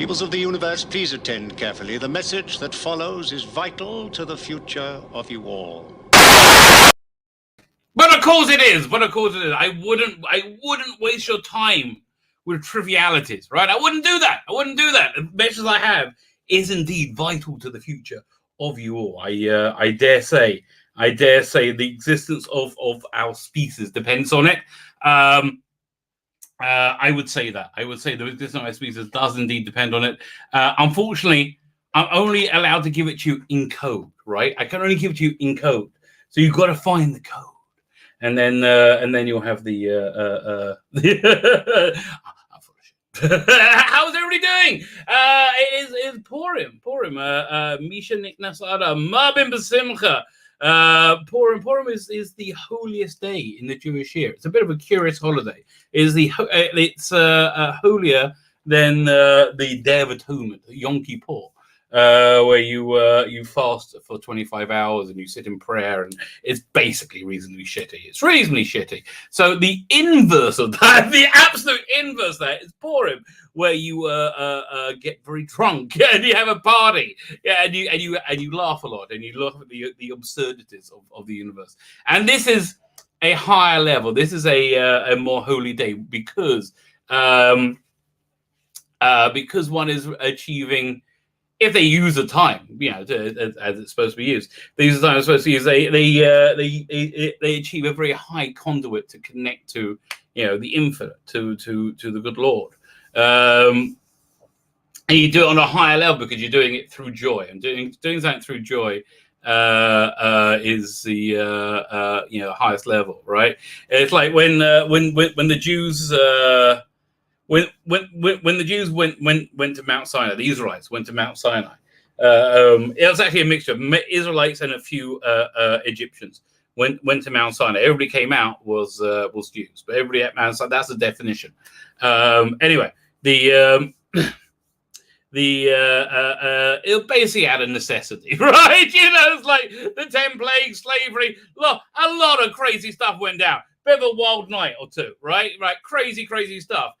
Peoples of the universe, please attend carefully. The message that follows is vital to the future of you all. But of course it is. I wouldn't waste your time with trivialities, right? I wouldn't do that. The message I have is indeed vital to the future of you all. I dare say the existence of our species depends on it. I would say the existence of our species does indeed depend on it. Unfortunately, I'm only allowed to give it to you in code, right? I can only give it to you in code. So you've got to find the code. And then you'll have the I'm full of shit. How's everybody doing? It is Purim. Misha Niknasada, Mabim Basimcha. Purim is the holiest day in the Jewish year. It's a bit of a curious holiday. It's holier than the Day of Atonement, Yom Kippur. Where you fast for 25 hours and you sit in prayer, and it's basically reasonably shitty. It's reasonably shitty. So the inverse of that, the absolute inverse of that, is Purim, where you get very drunk and you have a party, and you laugh a lot and you laugh at the absurdities of the universe. And this is a higher level. This is a more holy day because one is achieving. If they use the time, as it's supposed to be used, they use the time it's supposed to use. They achieve a very high conduit to connect to, the infinite, to the good Lord. And you do it on a higher level because you're doing it through joy, and doing something through joy is the highest level, right? It's like when the Jews. When the Jews went to Mount Sinai, the Israelites went to Mount Sinai. It was actually a mixture of Israelites and a few Egyptians went to Mount Sinai. Everybody came out was Jews, but everybody at Mount Sinai. That's the definition. Anyway, it basically out of necessity, right? It's like the 10 plagues, slavery. Look, a lot of crazy stuff went down. Bit of a wild night or two, right? Crazy stuff.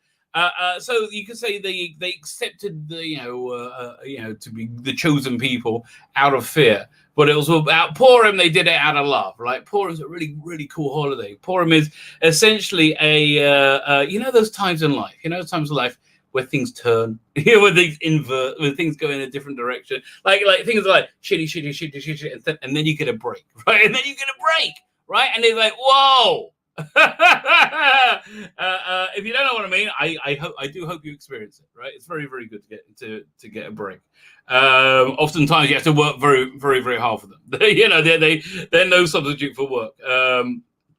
So you could say they accepted to be the chosen people out of fear, but it was about Purim. They did it out of love, right? Purim's a really, really cool holiday. Purim is essentially those times in life, where things turn, where things invert, where things go in a different direction, like things are like shitty, and then you get a break, right? And and they're like, whoa. If you don't know what I mean, I do hope you experience it, right? It's very, very good to get a break. Oftentimes you have to work very, very, very hard for them. They're no substitute for work.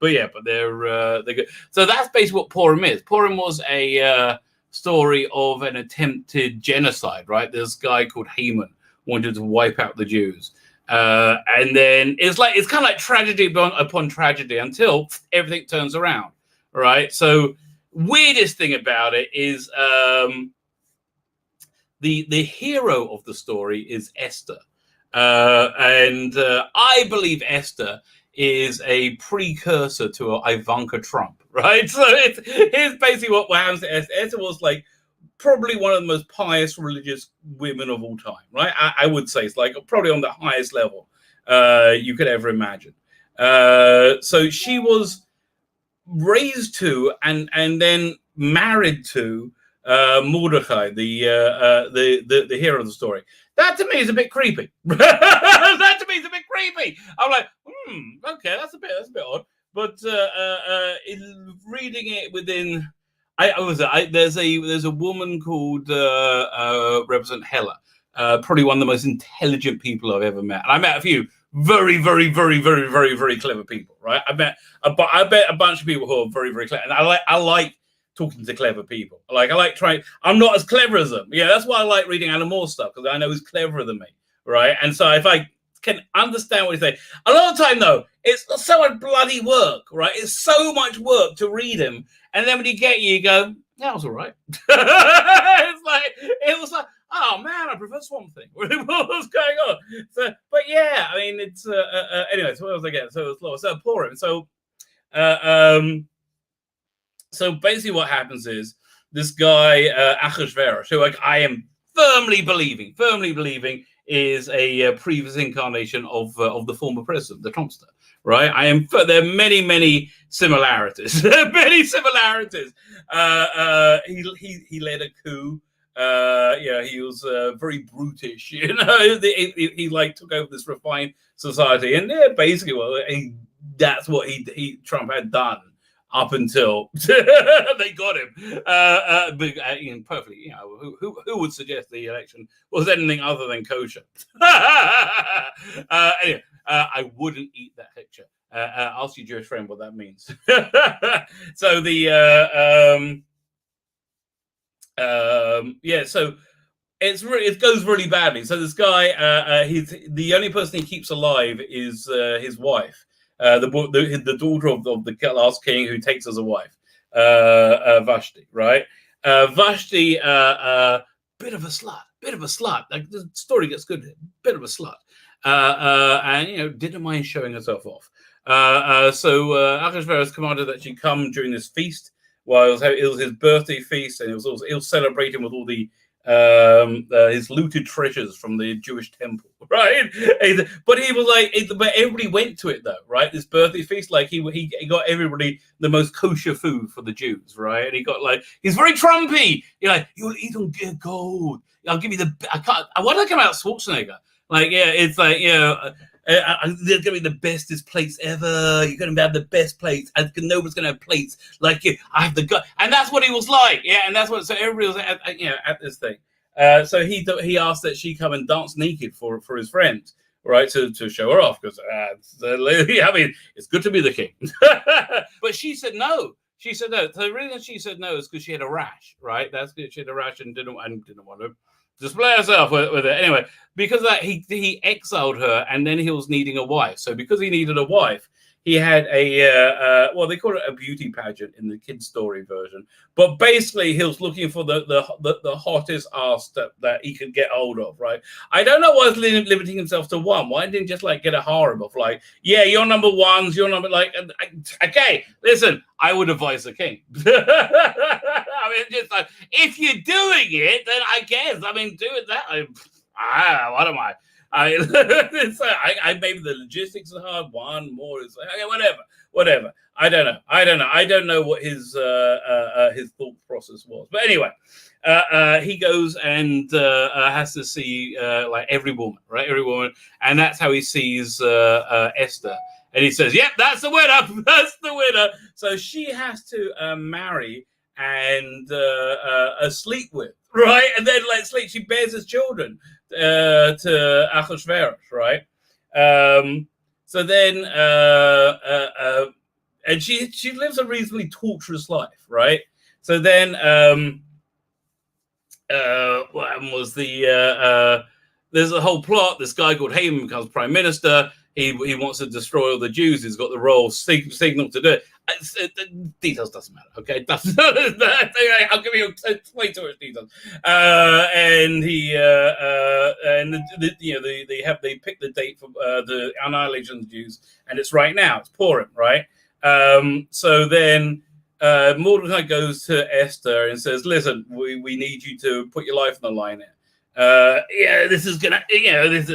But they're good. So that's basically what Purim is. Purim was a story of an attempted genocide, right? This guy called Haman wanted to wipe out the Jews. And then it's kind of like tragedy upon tragedy until everything turns around, right? So weirdest thing about it is the hero of the story is Esther, and I believe Esther is a precursor to Ivanka Trump, right? So here's basically what happens to Esther. Esther was like probably one of the most pious religious women of all time, right? I would say it's like probably on the highest level you could ever imagine. So she was raised to and then married to Mordecai, the hero of the story. That to me is a bit creepy. I'm like, okay, that's a bit odd. But reading it within. There's a woman called Representative Heller, probably one of the most intelligent people I've ever met. And I met a few very, very, very, very, very, very clever people, right? I bet a bunch of people who are very, very clever. And I like talking to clever people. I like trying. I'm not as clever as them. Yeah, that's why I like reading Alan Moore's stuff, because I know he's cleverer than me, right? And so if I can understand what he's saying, a lot of the time though, it's so much bloody work, right? It's so much work to read him. And then when you get you go, that was all right. it was like, oh man, I prefer Swamp Thing. What was going on? So, but yeah, I mean, it's anyway. So what was I getting? So it was Purim. So basically, what happens is this guy Achashverosh, who I am firmly believing is a previous incarnation of the former president, the Trumpster. Right, there are many similarities. Many similarities. He led a coup. He was very brutish. You know, he like took over this refined society, and basically, that's what Trump had done up until they got him. Perfectly, you know, who would suggest the election was anything other than kosher? Anyway. I wouldn't eat that picture. Ask your Jewish friend what that means. So so it goes really badly. So this guy, he's the only person he keeps alive is his wife, the daughter of the last king who takes as a wife, Vashti. Right, Vashti, bit of a slut. Like the story gets good. Bit of a slut. And you know, didn't mind showing herself off. So Ahasuerus commanded that she come during this feast. While it was his birthday feast, and it was celebrating with all the his looted treasures from the Jewish temple, right? But he was like, but everybody went to it though, right? This birthday feast, like he got everybody the most kosher food for the Jews, right? And he got like, he's very Trumpy. You're like, you'll eat on gold. I'll give you why did I come out Schwarzenegger? Like, yeah, it's like, you know, there's gonna be the bestest plates ever. You're gonna have the best plates. Nobody's gonna have plates like you. I have the gut, and that's what he was like. Yeah, and that's what. So everybody was at this thing. So he asked that she come and dance naked for his friends, right, to show her off because I mean, it's good to be the king. But she said no. She said no. So the reason she said no is because she had a rash, right? That's good. She had a rash and didn't want to display herself with it. Anyway, because of that, he exiled her, and then he was needing a wife. So because he needed a wife, he had a they call it a beauty pageant in the kids' story version. But basically, he was looking for the hottest ass that he could get hold of. Right? I don't know why he's limiting himself to one. Why didn't he just like get a harem of like, yeah, you're number ones, you're number okay. Listen, I would advise the king. I mean, just like if you're doing it, then I guess. I mean, do it that. What am I? Maybe the logistics are hard. One more is like, okay, whatever. I don't know. I don't know what his thought process was. But anyway, he goes and has to see like every woman, right? Every woman, and that's how he sees Esther. And he says, "Yep, that's the winner. That's the winner." So she has to marry and sleep with, right? And then like sleep. She bears his children to Ahasuerus, right? So then, and she lives a reasonably torturous life, right? So then, what was there's a whole plot. This guy called Haman becomes prime minister. He wants to destroy all the Jews. He's got the royal signal to do it. Details doesn't matter, okay? I'll give you way too much details. And they pick the date for the annihilation of the Jews, and it's right now. It's Purim, right? So then Mordecai goes to Esther and says, "Listen, we need you to put your life on the line here. This is gonna,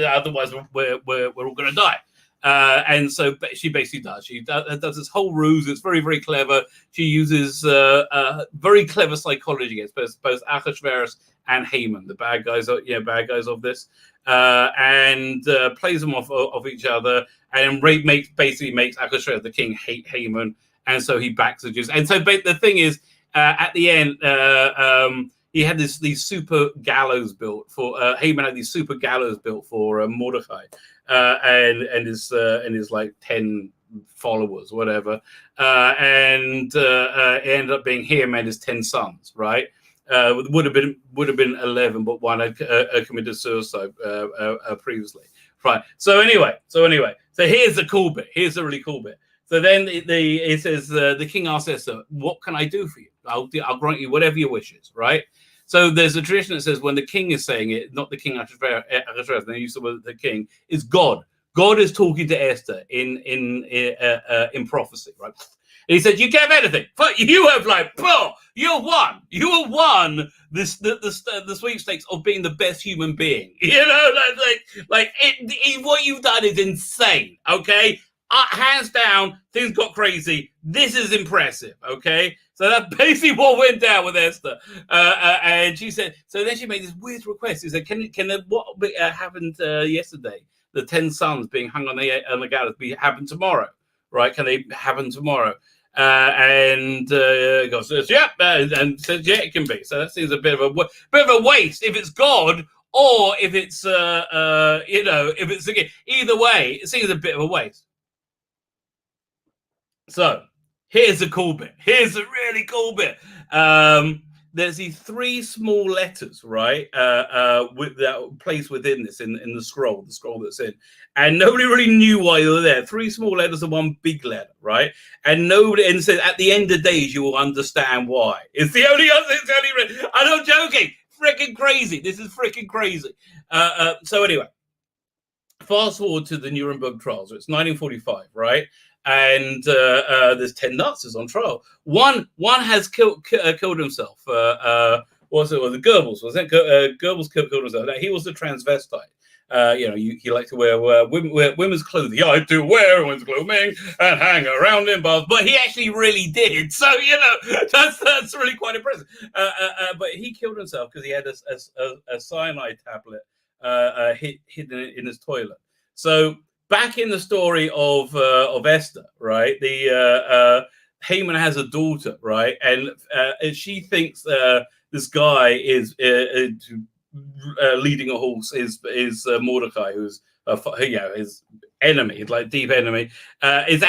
otherwise we're all gonna die." And so she basically does. She does this whole ruse. It's very, very clever. She uses very clever psychology against both Ahasuerus and Haman, the bad guys of this, and plays them off of each other. And basically makes Ahasuerus, the king, hate Haman, and so he backs the Jews. And so the thing is, at the end, he had these super gallows built for Haman. Had these super gallows built for Mordecai. And his like 10 followers, whatever, and it ended up being him and his 10 sons, right? Would have been 11, but one had committed suicide previously, right? So anyway, here's the cool bit. Here's the really cool bit. So then it says the king asks Esther, "What can I do for you? I'll grant you whatever your wishes," right? So there's a tradition that says when the king is saying it, not the king Ahasuerus, they use the word the king, is God. God is talking to Esther in prophecy, right? And he said, "You can have anything, but you have like You have won this the sweepstakes of being the best human being. You know, what you've done is insane. Okay, hands down, things got crazy. This is impressive. Okay, so that's basically what went down with Esther. And she said, so then she made this weird request. She said, can what happened yesterday? The 10 sons being hung on the gallows happen tomorrow, right? Can they happen tomorrow? And God says, yeah, and says, yeah, it can be. So that seems a bit of a waste if it's God or if it's if it's again. Either way, it seems a bit of a waste. So here's a cool bit. Here's a really cool bit. There's these 3 small letters, right? With that placed within this in the scroll that's in, and nobody really knew why they were there. 3 small letters and 1 big letter, right? And said at the end of days you will understand why. It's the only. I'm not joking. Freaking crazy. This is freaking crazy. So anyway, fast forward to the Nuremberg trials. It's 1945, right? And there's 10 Nazis on trial. One has killed himself. Was it? Well, the Goebbels, was it? Goebbels killed himself. He was a transvestite. He liked to wear women's clothing. Yeah, I do wear women's clothing and hang around in bars. But he actually really did. So that's really quite impressive. But he killed himself because he had a cyanide tablet hidden in his toilet. So back in the story of Esther, right? The Haman has a daughter, right? And she thinks this guy is leading a horse is Mordecai, who's his enemy, like deep enemy. It's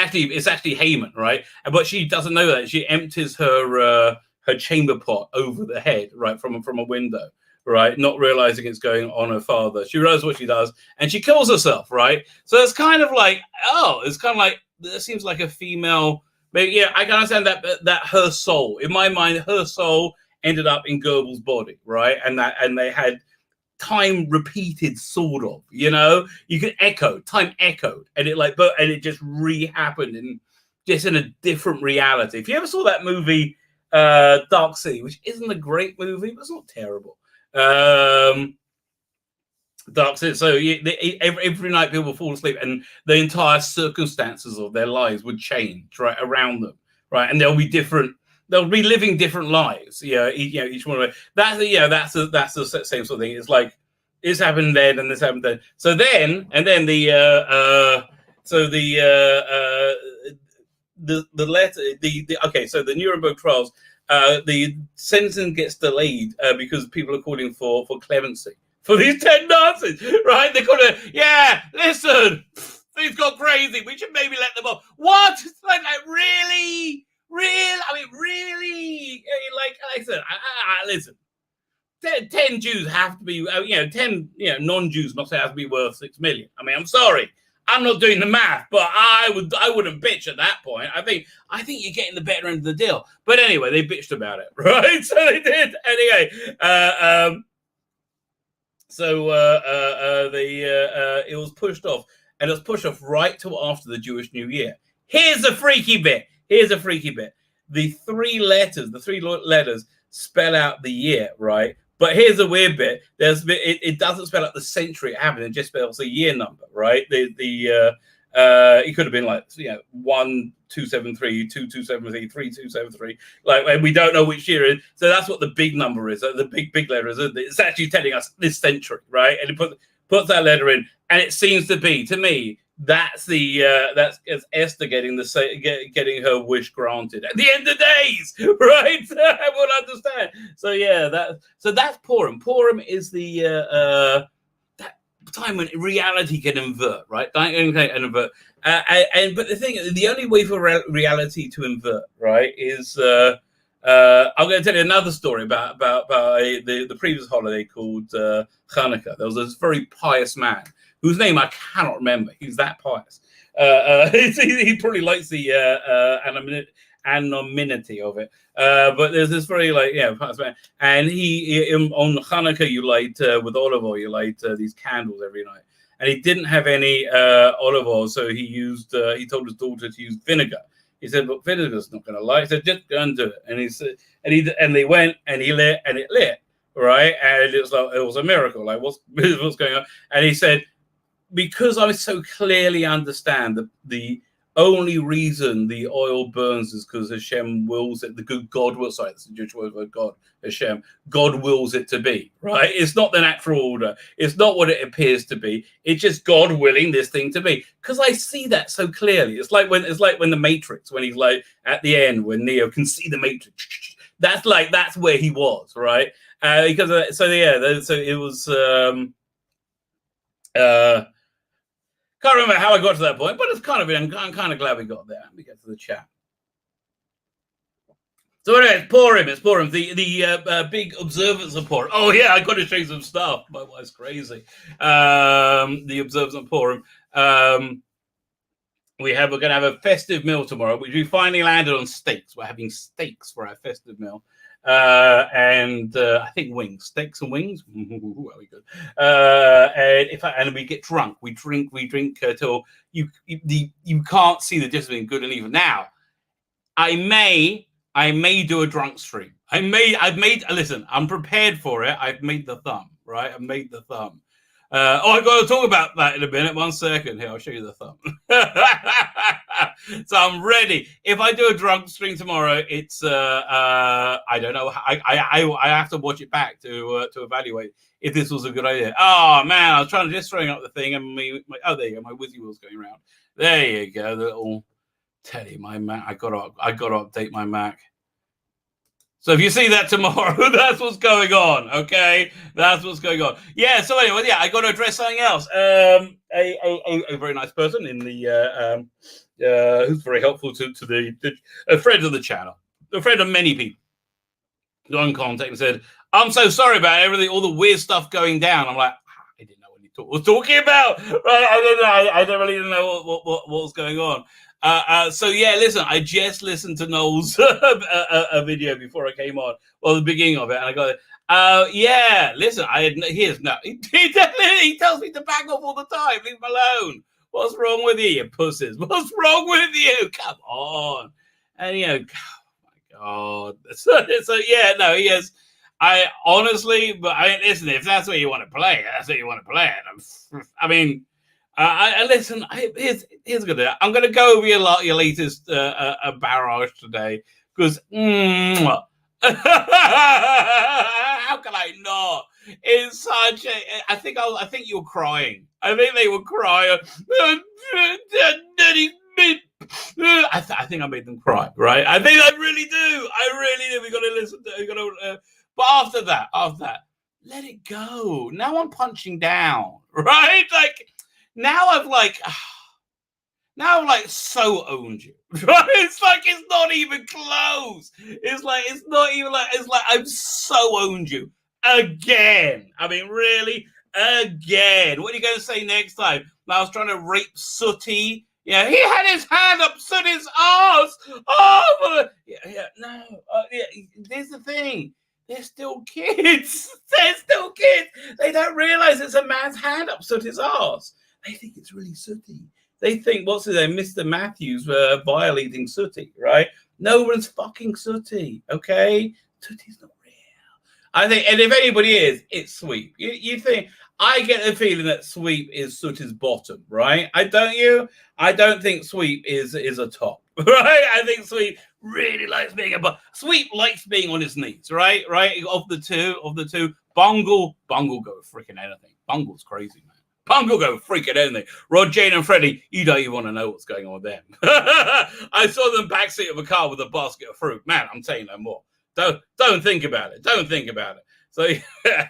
actually Haman, right? But she doesn't know that. She empties her chamber pot over the head, right, from a window. Right, not realizing it's going on her father. She realizes what she does, and she kills herself. Right, so it's kind of like, that seems like a female. Maybe, yeah, I can understand that her soul, in my mind, her soul ended up in Goebbels' body, right, and they had time repeated, sort of. You know, you could time echoed, and it just re-happened in a different reality. If you ever saw that movie, Dark Sea, which isn't a great movie, but it's not terrible. Dark Sea. So every night people would fall asleep, and the entire circumstances of their lives would change right around them, right, and they'll be different. They'll be living different lives. Each one of them. That's the same sort of thing. It's like this happened then, and this happened then. So then, and then the letter. Okay. So the Nuremberg trials. The sentencing gets delayed because people are calling for clemency for these 10 Nazis, right? They're calling, listen, things got crazy. We should maybe let them off. What? Like really? I mean, really? Like I said, listen. 10 Jews have to be, 10 non-Jews must have to be worth 6 million. I mean, I'm sorry. I'm not doing the math, but I wouldn't bitch at that point. I think you're getting the better end of the deal. But anyway, they bitched about it, right? So they did. Anyway, it was pushed off, and it was pushed off right till after the Jewish New Year. Here's a freaky bit. The 3 letters spell out the year, right? But here's a weird bit. It doesn't spell out the century it happened. It just spells a year number, right? It could have been like 1273, 2273, 3273. Like, and we don't know which year it is. So that's what the big number is. The big letter is. It's actually telling us this century, right? And it puts that letter in, and it seems to be, to me, that's Esther getting her wish granted at the end of days, right? I will understand. So yeah, that's Purim. Purim is the that time when reality can invert, right? But the only way for reality to invert, right, is I'm going to tell you another story about the previous holiday called Hanukkah. There was this very pious man whose name I cannot remember. He's that pious. He probably likes the anonymity of it. But there's this very pious man, and he on Hanukkah you light with olive oil. You light these candles every night, and he didn't have any olive oil, so he told his daughter to use vinegar. He said, but vinegar's not going to light. He said, just go and do it. And he said, and they went and he lit and it lit, right? And it was like, it was a miracle. Like, what's going on? And he said, because I so clearly understand the only reason the oil burns is because Hashem wills it. The good God will. Sorry, that's the Jewish word for God. Hashem. God wills it to be. Right. It's not the natural order. It's not what it appears to be. It's just God willing this thing to be. Because I see that so clearly. It's like when the Matrix, when he's like at the end when Neo can see the Matrix. That's where he was. Right. Because so it was. Can't remember how I got to that point, but I'm kind of glad we got there. Let me get to the chat. So anyway, it's Purim. The big observance of Purim. Oh yeah, I got to show you some stuff. My wife's crazy. The observance of Purim. We're going to have a festive meal tomorrow, which we finally landed on steaks. We're having steaks for our festive meal. And I think wings, steaks and wings. Very good. And we get drunk. We drink till you can't see the difference between good and evil. Now, I may do a drunk stream. Listen, I'm prepared for it. I've made the thumb, right? I've made the thumb. I've got to talk about that in a minute. 1 second. Here, I'll show you the thumb. So I'm ready. If I do a drunk stream tomorrow, it's I don't know. I have to watch it back to evaluate if this was a good idea. Oh man, I was just throwing up the thing, and there you go. My Wizzy wheel's going around. There you go. The little Teddy, my Mac. I got to update my Mac. So if you see that tomorrow, that's what's going on, okay? That's what's going on. Yeah, so anyway, I got to address something else. A very nice person in the who's very helpful to a friend of the channel, a friend of many people, got in contact and said, I'm so sorry about everything, all the weird stuff going down. I'm like, I didn't know what he was talking about. Right? I don't really know what was going on. So yeah, listen, I just listened to Noel's a video before I came on, the beginning of it, and I go, yeah, listen, he tells me to back off all the time, leave him alone. What's wrong with you pussies? What's wrong with you? Come on. And oh my God. So yeah, no, he is. I honestly, but listen, if that's what you want to play, that's what you want to play it. I mean, listen. Here's good. I'm going to go over your latest barrage today because how can I not? It's such a. I think you were crying. I think they were crying. I think I made them cry. Right? I think I really do. We got to listen to. We got to. But after that, let it go. Now I'm punching down. Right? Like. Now I've so owned you, right? It's like it's not even close. It's like I've so owned you again. I mean, really, again. What are you going to say next time? I was trying to rape Sooty. Yeah, he had his hand up Sooty's ass. Oh, yeah. No, Here's the thing. They're still kids. They don't realize it's a man's hand up Sooty's ass. They think it's really Sooty. They think, what's his name, Mr. Matthews violating Sooty, right? No one's fucking Sooty, okay? Sooty's not real. I think, and if anybody is, it's Sweep. You think, I get the feeling that Sweep is Sooty's bottom, right? I don't think Sweep is a top, right? I think Sweep really likes being Sweep likes being on his knees, right? Of the two, Bungle go freaking anything. Bungle's crazy, man. Bungle go freaking anything. Rod, Jane, and Freddie, you don't even want to know what's going on with them. I saw them backseat of a car with a basket of fruit. Man, I'm saying no more. Don't think about it. So yeah.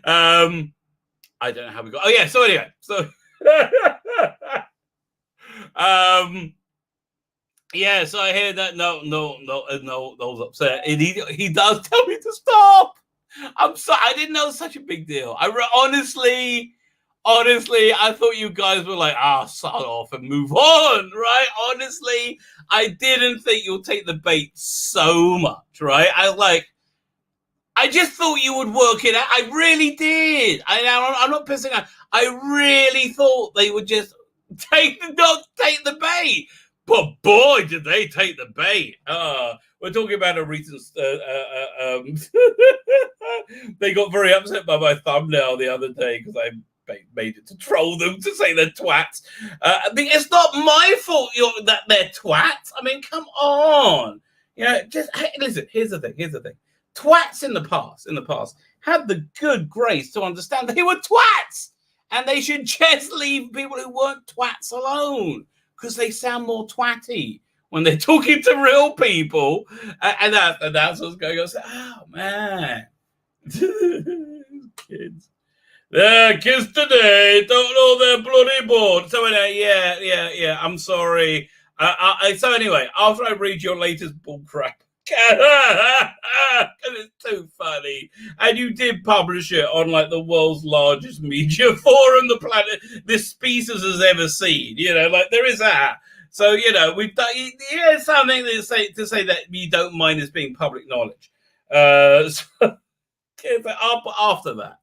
I don't know how we got. Oh yeah. So anyway. Yeah. So I hear that. No, was upset. And he does tell me to stop. I'm sorry. I didn't know it was such a big deal. Honestly, I thought you guys were like, sod off and move on, right? Honestly, I didn't think you'll take the bait so much, right? I just thought you would work it out. I really did. I'm not pissing out. I really thought they would just not take the bait. But boy, did they take the bait. We're talking about a recent... they got very upset by my thumbnail the other day because I made it to troll them, to say they're twats. It's not my fault that they're twats. I mean, come on. Listen, here's the thing. Twats in the past had the good grace to understand they were twats. And they should just leave people who weren't twats alone, because they sound more twatty when they're talking to real people. And that's what's going on. Oh, man. Kids. The kids today don't know they're bloody bored. So anyway, yeah. I'm sorry. So anyway, after I read your latest bullcrap, because it's too funny, and you did publish it on like the world's largest media forum the planet, this species has ever seen. Like there is that. So we've done something to say that you don't mind as being public knowledge. So after that,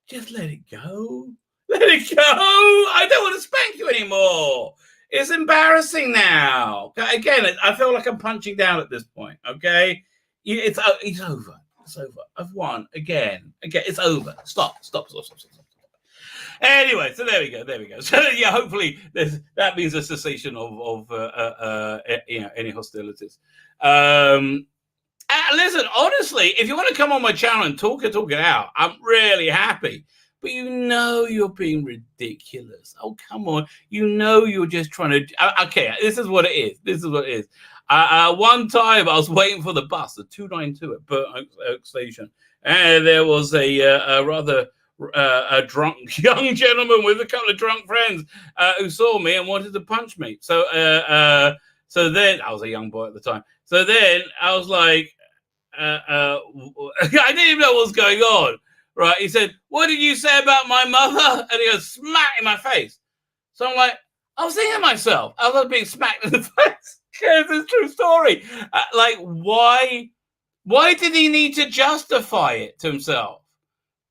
just let it go. Let it go. I don't want to spank you anymore. It's embarrassing now. Again, I feel like I'm punching down at this point. Okay, it's over. It's over. I've won again. It's over. Stop. Anyway, so there we go. So yeah, hopefully that means a cessation of any hostilities. Listen, honestly, if you want to come on my channel and talk it out, I'm really happy. But you're being ridiculous. Oh, come on. You're just trying to... Okay, this is what it is. One time I was waiting for the bus, the 292 at Burton Oak Station, and there was a rather drunk young gentleman with a couple of drunk friends who saw me and wanted to punch me. So then... I was a young boy at the time. So then I was like... I didn't even know what was going on. Right, he said, "What did you say about my mother?" And he goes, smack in my face. So I'm like, I was thinking to myself, I was being smacked in the face. It's a true story. Why did he need to justify it to himself?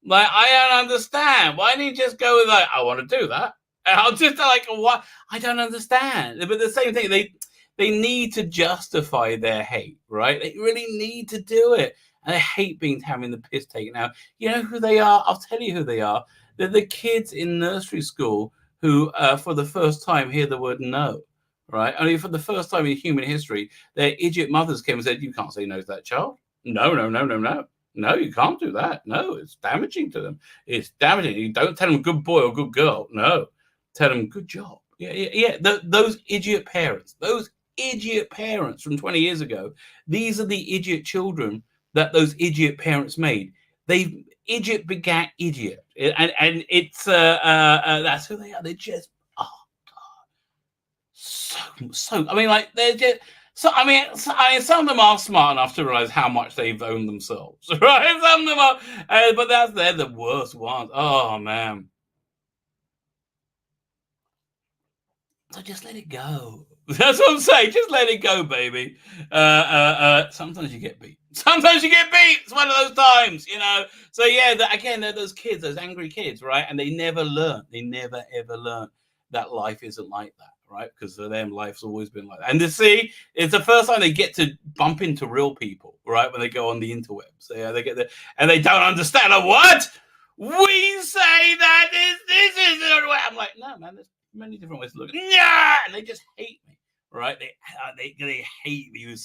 Like, I don't understand. Why didn't he just go with I want to do that? And I'll just what? I don't understand. But the same thing, they need to justify their hate, right? They really need to do it. And I hate having the piss taken out. You know who they are? I'll tell you who they are. They're the kids in nursery school who, for the first time, hear the word no, right? Only for the first time in human history, their idiot mothers came and said, "You can't say no to that child. No. No, you can't do that. No, it's damaging to them. It's damaging. You don't tell them good boy or good girl. No, tell them good job." Yeah. Those idiot parents from 20 years ago, these are the idiot children that those idiot parents made. They idiot begat idiot, and it's that's who they are. They're just so. I mean, like they're just so. I mean, some of them are smart enough to realize how much they've owned themselves, right? Some of them are, but they're the worst ones. Oh man. So just let it go. That's what I'm saying. Just let it go, baby. Sometimes you get beat. It's one of those times, So yeah, they're those kids, those angry kids, right? And they never learn. They never ever learn that life isn't like that, right? Because for them, life's always been like that. And to see, it's the first time they get to bump into real people, right? When they go on the interwebs, they get there and they don't understand. What we say that this is the way. I'm like, no, man. There's many different ways to look at it. Yeah, and they just hate me. Right? They hate me. It's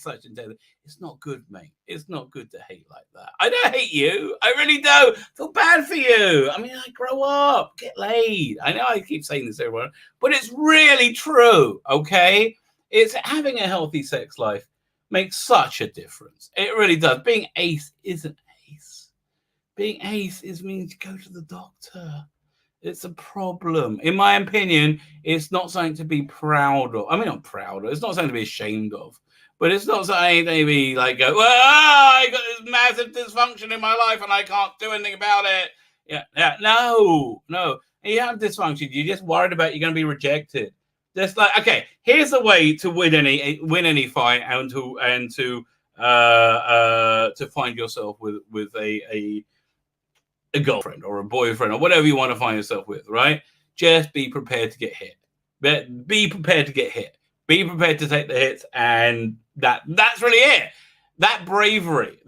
such intensity. It's not good, mate. It's not good to hate like that. I don't hate you. I really don't. I feel bad for you. I mean, grow up, get laid. I know I keep saying this to everyone, but it's really true. Okay, it's having a healthy sex life makes such a difference. It really does. Being ace isn't ace. Being ace means go to the doctor. It's a problem. In my opinion, it's not something to be proud of. I mean, not proud of. It's not something to be ashamed of. But it's not something to be like, well, I got this massive dysfunction in my life and I can't do anything about it. Yeah. No. You have dysfunction. You're just worried about you're going to be rejected. Just like, okay, here's the way to win any fight and to find yourself with a girlfriend or a boyfriend or whatever you want to find yourself with, right? Just be prepared to get hit. Be prepared to get hit. Be prepared to take the hits, and that's really it. That bravery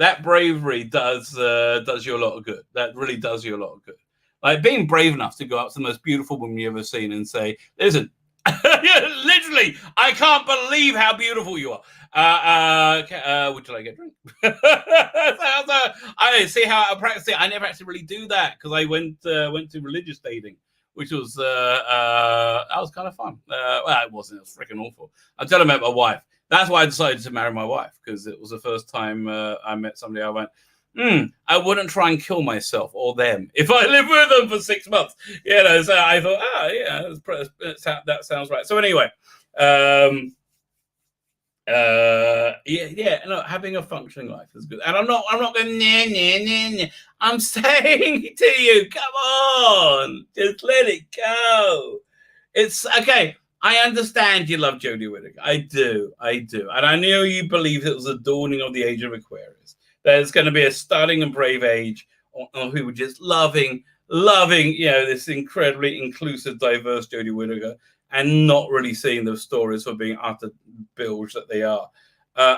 does you a lot of good. That really does you a lot of good. Like being brave enough to go up to the most beautiful woman you've ever seen and say, listen, literally, I can't believe how beautiful you are. Would you like a drink? I see how I practice it. I never actually really do that because I went to religious dating, which was that was kind of fun. Well, it wasn't. It was freaking awful. Until I met my wife. That's why I decided to marry my wife, because it was the first time I met somebody. I went, I wouldn't try and kill myself or them if I lived with them for 6 months. You know, so I thought, that sounds right. So anyway, having a functioning life is good. And I'm not going, nah. I'm saying to you, come on, just let it go. It's okay. I understand you love Jodie Whittaker. I do. And I know you believe it was the dawning of the age of Aquarius. There's going to be a stunning and brave age on who were just loving, this incredibly inclusive, diverse Jodie Whittaker, and not really seeing those stories for being utter bilge that they are.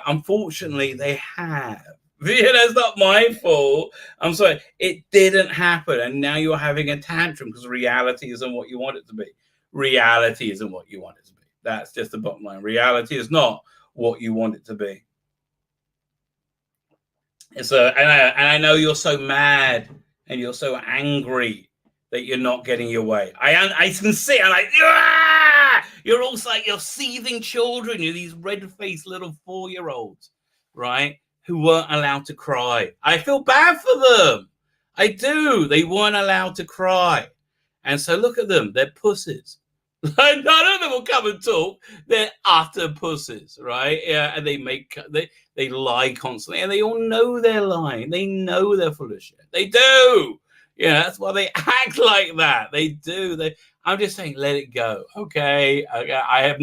Unfortunately, they have. It's not my fault. I'm sorry. It didn't happen. And now you're having a tantrum because reality isn't what you want it to be. Reality isn't what you want it to be. That's just the bottom line. Reality is not what you want it to be. So, and I know you're so mad and you're so angry that you're not getting your way. I can see. I'm like, you're also like you're seething children. You're these red-faced little 4-year-olds, right? Who weren't allowed to cry. I feel bad for them. I do. They weren't allowed to cry, and so look at them. They're pussies. None of them will come and talk. They're utter pussies, right? Yeah, and they lie constantly, and they all know they're lying. They know they're full of shit. They do. Yeah, that's why they act like that. They do. I'm just saying, let it go, okay? I have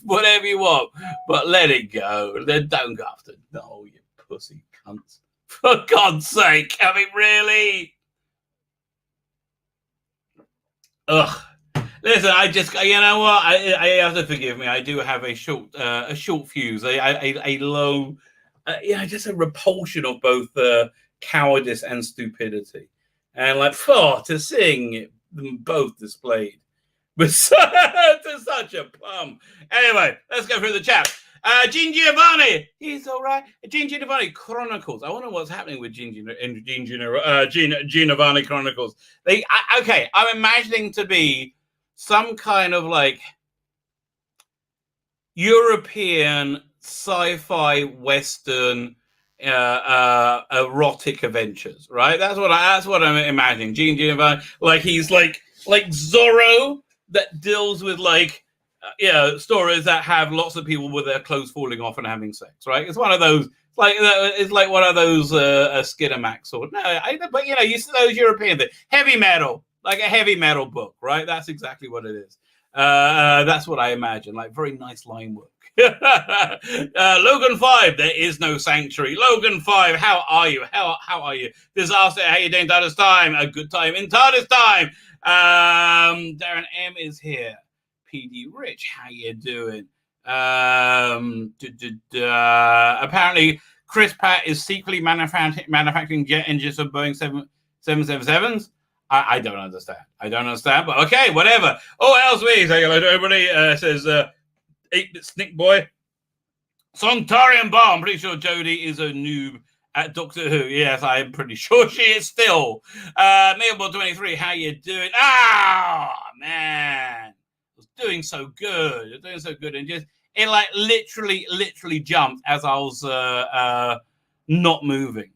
whatever you want, but let it go. Then don't go after. No, you pussy cunts. For God's sake, I mean, really? Ugh. Listen, you know what? I have to forgive me. I do have a short fuse, a low, just a repulsion of both cowardice and stupidity, and to sing them both displayed with to such a plum. Anyway, let's go through the chat. Gene Giovanni, he's all right. Gene Giovanni Chronicles. I wonder what's happening with Gene Giovanni Chronicles. I'm imagining to be some kind of European sci-fi Western erotic adventures, right? That's what I'm imagining. Gene Giovanni, he's like Zorro that deals with stories that have lots of people with their clothes falling off and having sex, right? It's one of those. It's like one of those Skinamax or but you see those European things, heavy metal. Like a heavy metal book, right? That's exactly what it is. That's what I imagine. Very nice line work. Logan 5, there is no sanctuary. Logan 5, how are you? How are you? Disaster, how you doing? TARDIS time. A good time in TARDIS time. Darren M is here. PD Rich, how you doing? Apparently, Chris Pratt is secretly manufacturing jet engines of Boeing 777s. I don't understand. But okay, whatever. Oh, Elsby, say hello to everybody. Says 8-bit Snick Boy. Songtarian Bar. I'm pretty sure Jodie is a noob at Doctor Who. Yes, I'm pretty sure she is still. Mailbag 23, how you doing? Man. I was doing so good. And just it literally jumped as I was not moving.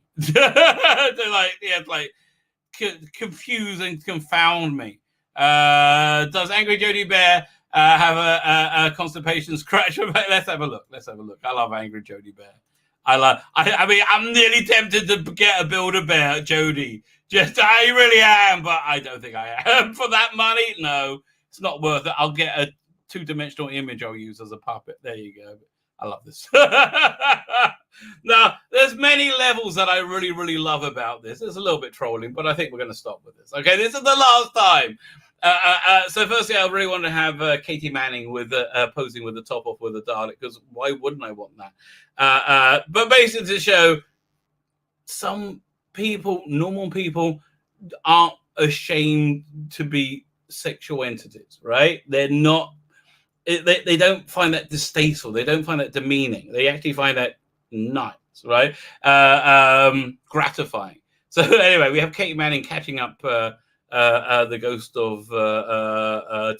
Confuse and confound me. Does Angry Jodie Bear have a constipation scratch? Let's have a look. I love Angry Jodie Bear. I'm nearly tempted to get a Build-A-Bear, Jodie. I really am, but I don't think I am. For that money, no, it's not worth it. I'll get a 2-dimensional image I'll use as a puppet. There you go. I love this. Now, there's many levels that I really, really love about this. There's a little bit trolling, but I think we're going to stop with this. Okay, this is the last time. So firstly, I really want to have Katie Manning with posing with the top off with a Dalek, because why wouldn't I want that? But basically to show some people, normal people, aren't ashamed to be sexual entities, right? They're not. They don't find that distasteful. They don't find that demeaning. They actually find that nice, right? Gratifying. So anyway, we have Katie Manning catching up the ghost of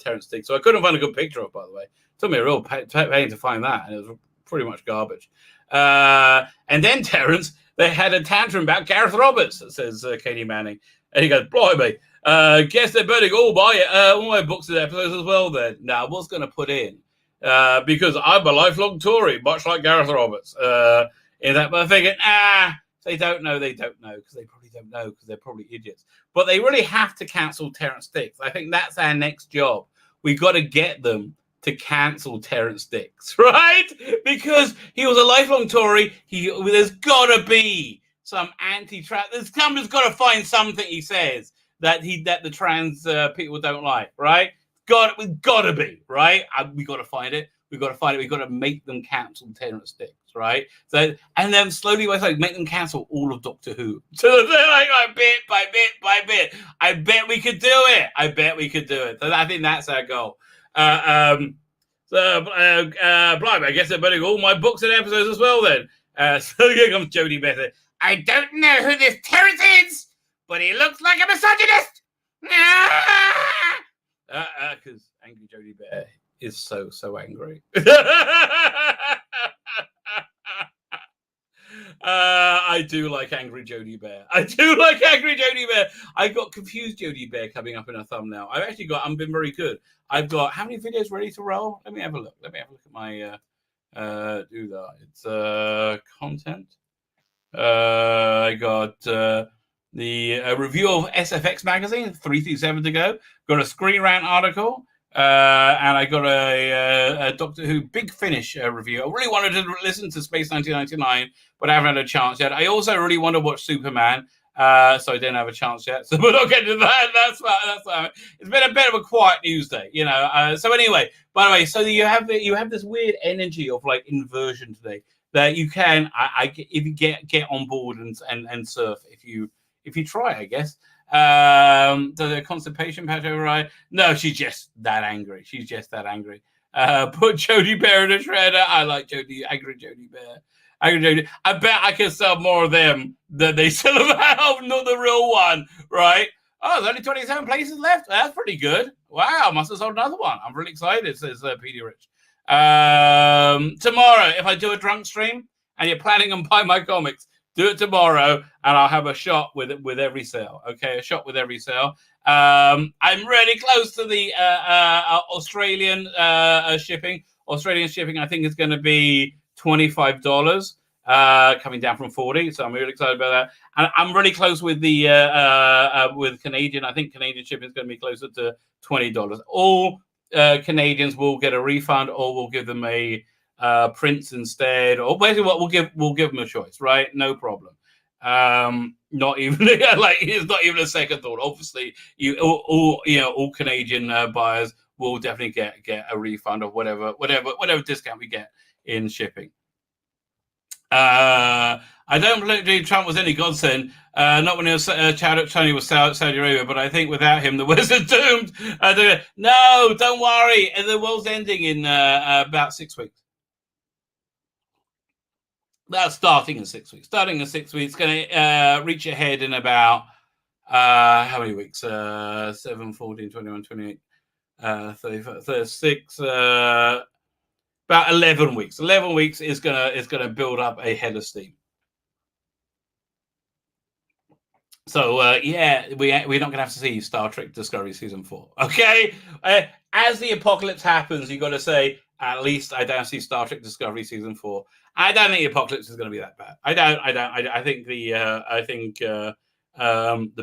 Terrence Sticks. So I couldn't find a good picture of, by the way. It took me a real pain to find that, and it was pretty much garbage. And then Terrence, they had a tantrum about Gareth Roberts, says Katie Manning. And he goes, blimey, guess they're burning all my books and episodes as well then. Now, what's going to put in? Because I'm a lifelong Tory, much like Gareth Roberts. In that, but I'm thinking, they don't know, because they probably don't know, because they're probably idiots. But they really have to cancel Terrence Dicks. I think that's our next job. We've got to get them to cancel Terrence Dicks, right? Because he was a lifelong Tory. There's got to be some anti-trans. Somebody's got to find something he says that the trans people don't like, right? We've got to be, right? We got to find it. We've got to find it. We've got to make them cancel Terrence Dicks, right? So, and then slowly by slowly make them cancel all of Doctor Who. So they're like bit by bit by bit. I bet we could do it. So I think that's our goal. Blimey, I guess they're burning all my books and episodes as well then. So here comes Jodie Bennett. I don't know who this Terrence is, but he looks like a misogynist. Because angry Jodie Bear is so angry. I do like angry Jodie Bear. I've got confused Jodie Bear coming up in a thumbnail. I've been very good. I've got how many videos ready to roll? Let me have a look. At my do that. It's content. I got the review of SFX magazine, 337 to go. Got a Screen Rant article, and I got a Doctor Who Big Finish review. I really wanted to listen to Space 1999, but I haven't had a chance yet. I also really want to watch Superman, so I didn't have a chance yet. So we're not getting to that. That's fine. It's been a bit of a quiet news day, you know. So anyway, by the way, so you have this weird energy of like inversion today that you can, if you get on board and surf if you try, I guess. Does a constipation patch override? No, she's just that angry. Put Jodie Bear in a shredder. I like angry Jodie Bear. I bet I can sell more of them than they sell of not the real one, right? Oh, there's only 27 places left. That's pretty good. Wow, must have sold another one. I'm really excited, says Petey Rich. Tomorrow, if I do a drunk stream and you're planning on buying my comics, do it tomorrow, and I'll have a shot with every sale. Okay, a shot with every sale. I'm really close to the Australian shipping. Australian shipping, I think, is going to be $25, coming down from $40. So I'm really excited about that. And I'm really close with the with Canadian. I think Canadian shipping is going to be closer to $20. All Canadians will get a refund, or we'll give them a prints instead, or basically what we'll give them a choice, right? No problem. Not even like it's not even a second thought. Obviously, all Canadian buyers will definitely get a refund of whatever discount we get in shipping. I don't believe Trump was any godsend. Not when he was Tony was Saudi Arabia, but I think without him the West is doomed. No, don't worry. The world's ending in about 6 weeks. That's starting in 6 weeks. Going to reach ahead in about how many weeks? 7, 14, 21, 28, 35, 36. About 11 weeks. 11 weeks is gonna build up a head of steam. So we're not gonna have to see Star Trek Discovery season 4. Okay, as the apocalypse happens, you got to say at least I don't see Star Trek Discovery season 4. I don't think the apocalypse is going to be that bad. I think the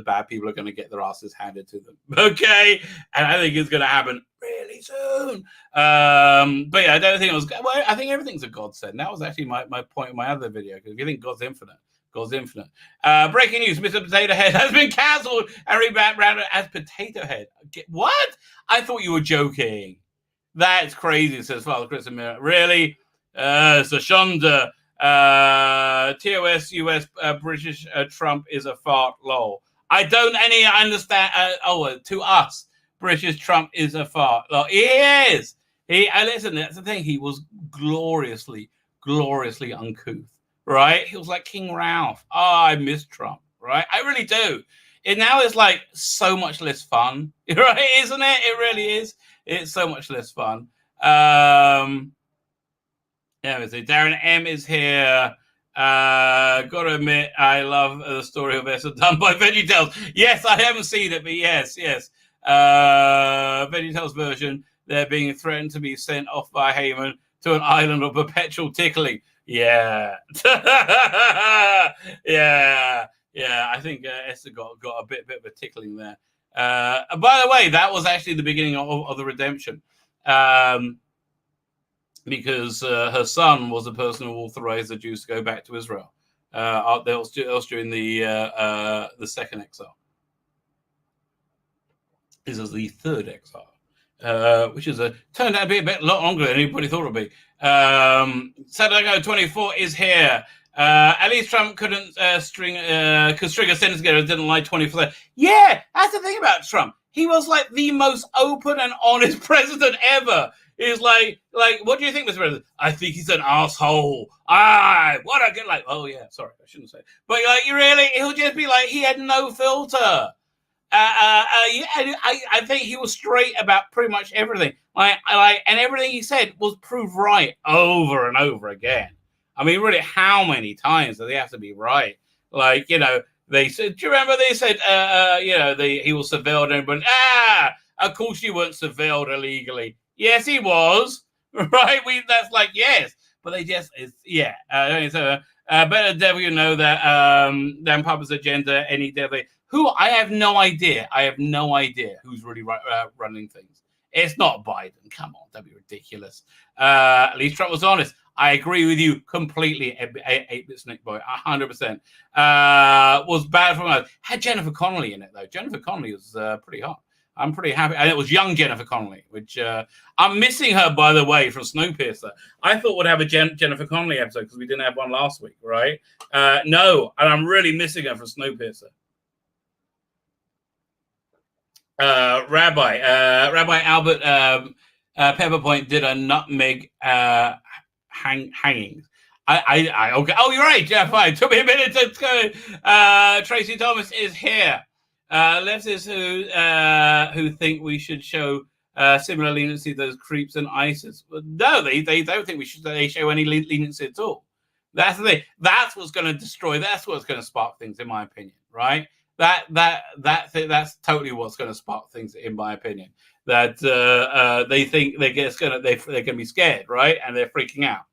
bad people are going to get their asses handed to them. Okay, and I think it's going to happen really soon. But yeah, I don't think it was. Well, I think everything's a godsend. That was actually my point in my other video. Because if you think God's infinite, God's infinite. Breaking news: Mr. Potato Head has been cancelled and rebranded as Potato Head. What? I thought you were joking. That's crazy, says Father Chris Amira. Really? Sashonda. TOS US British Trump is a fart. Lol. I don't understand. To us, British Trump is a fart. Lol. He is. Listen, that's the thing. He was gloriously uncouth. Right? He was like King Ralph. Oh, I miss Trump. Right? I really do. And now it's like so much less fun. Right? Isn't it? It really is. It's so much less fun. Yeah, so Darren M is here. Gotta admit, I love the story of Esther done by VeggieTales. Yes, I haven't seen it, but yes. VeggieTales version, they're being threatened to be sent off by Heyman to an island of perpetual tickling. Yeah. Yeah. I think Esther got a bit of a tickling there. By the way, that was actually the beginning of the redemption. Because her son was the person who authorized the Jews to go back to Israel. That was during the second exile. This is the third exile, which turned out to be a lot longer than anybody thought it would be. Sadago 24 is here. At least Trump could string a sentence together and didn't lie 24. Yeah, that's the thing about Trump. He was like the most open and honest president ever. He's like, what do you think, Mr. President? I think he's an asshole. What a good, oh yeah, sorry, I shouldn't say. But you really, he'll just be like, he had no filter. I think he was straight about pretty much everything. And everything he said was proved right over and over again. I mean, really, how many times do they have to be right? They said, do you remember they said, he was surveilled and went, of course you weren't surveilled illegally. Yes, he was. Right? That's like, yes. But they just, better devil you know that than Papa's agenda, any devil. Who, I have no idea. Who's really running things. It's not Biden. Come on, don't be ridiculous. At least Trump was honest. I agree with you completely, 8-bit Snake Boy, 100%. Was bad from us. Had Jennifer Connelly in it, though. Jennifer Connelly was pretty hot. I'm pretty happy. And it was young Jennifer Connelly, which I'm missing her, by the way, from Snowpiercer. I thought we'd have a Jennifer Connelly episode because we didn't have one last week, right? No, and I'm really missing her from Snowpiercer. Rabbi Albert Pepperpoint did a nutmeg hangings. Okay. Oh, you're right, Jeff. Fine. Took me a minute to go. Tracy Thomas is here. Leftists who think we should show similar leniency to those creeps and ISIS. No, they don't think they show any leniency at all. That's the thing. That's what's going to destroy. That's what's going to spark things, in my opinion. Right? That's totally what's going to spark things, in my opinion. That they think they're going to be scared, right? And they're freaking out,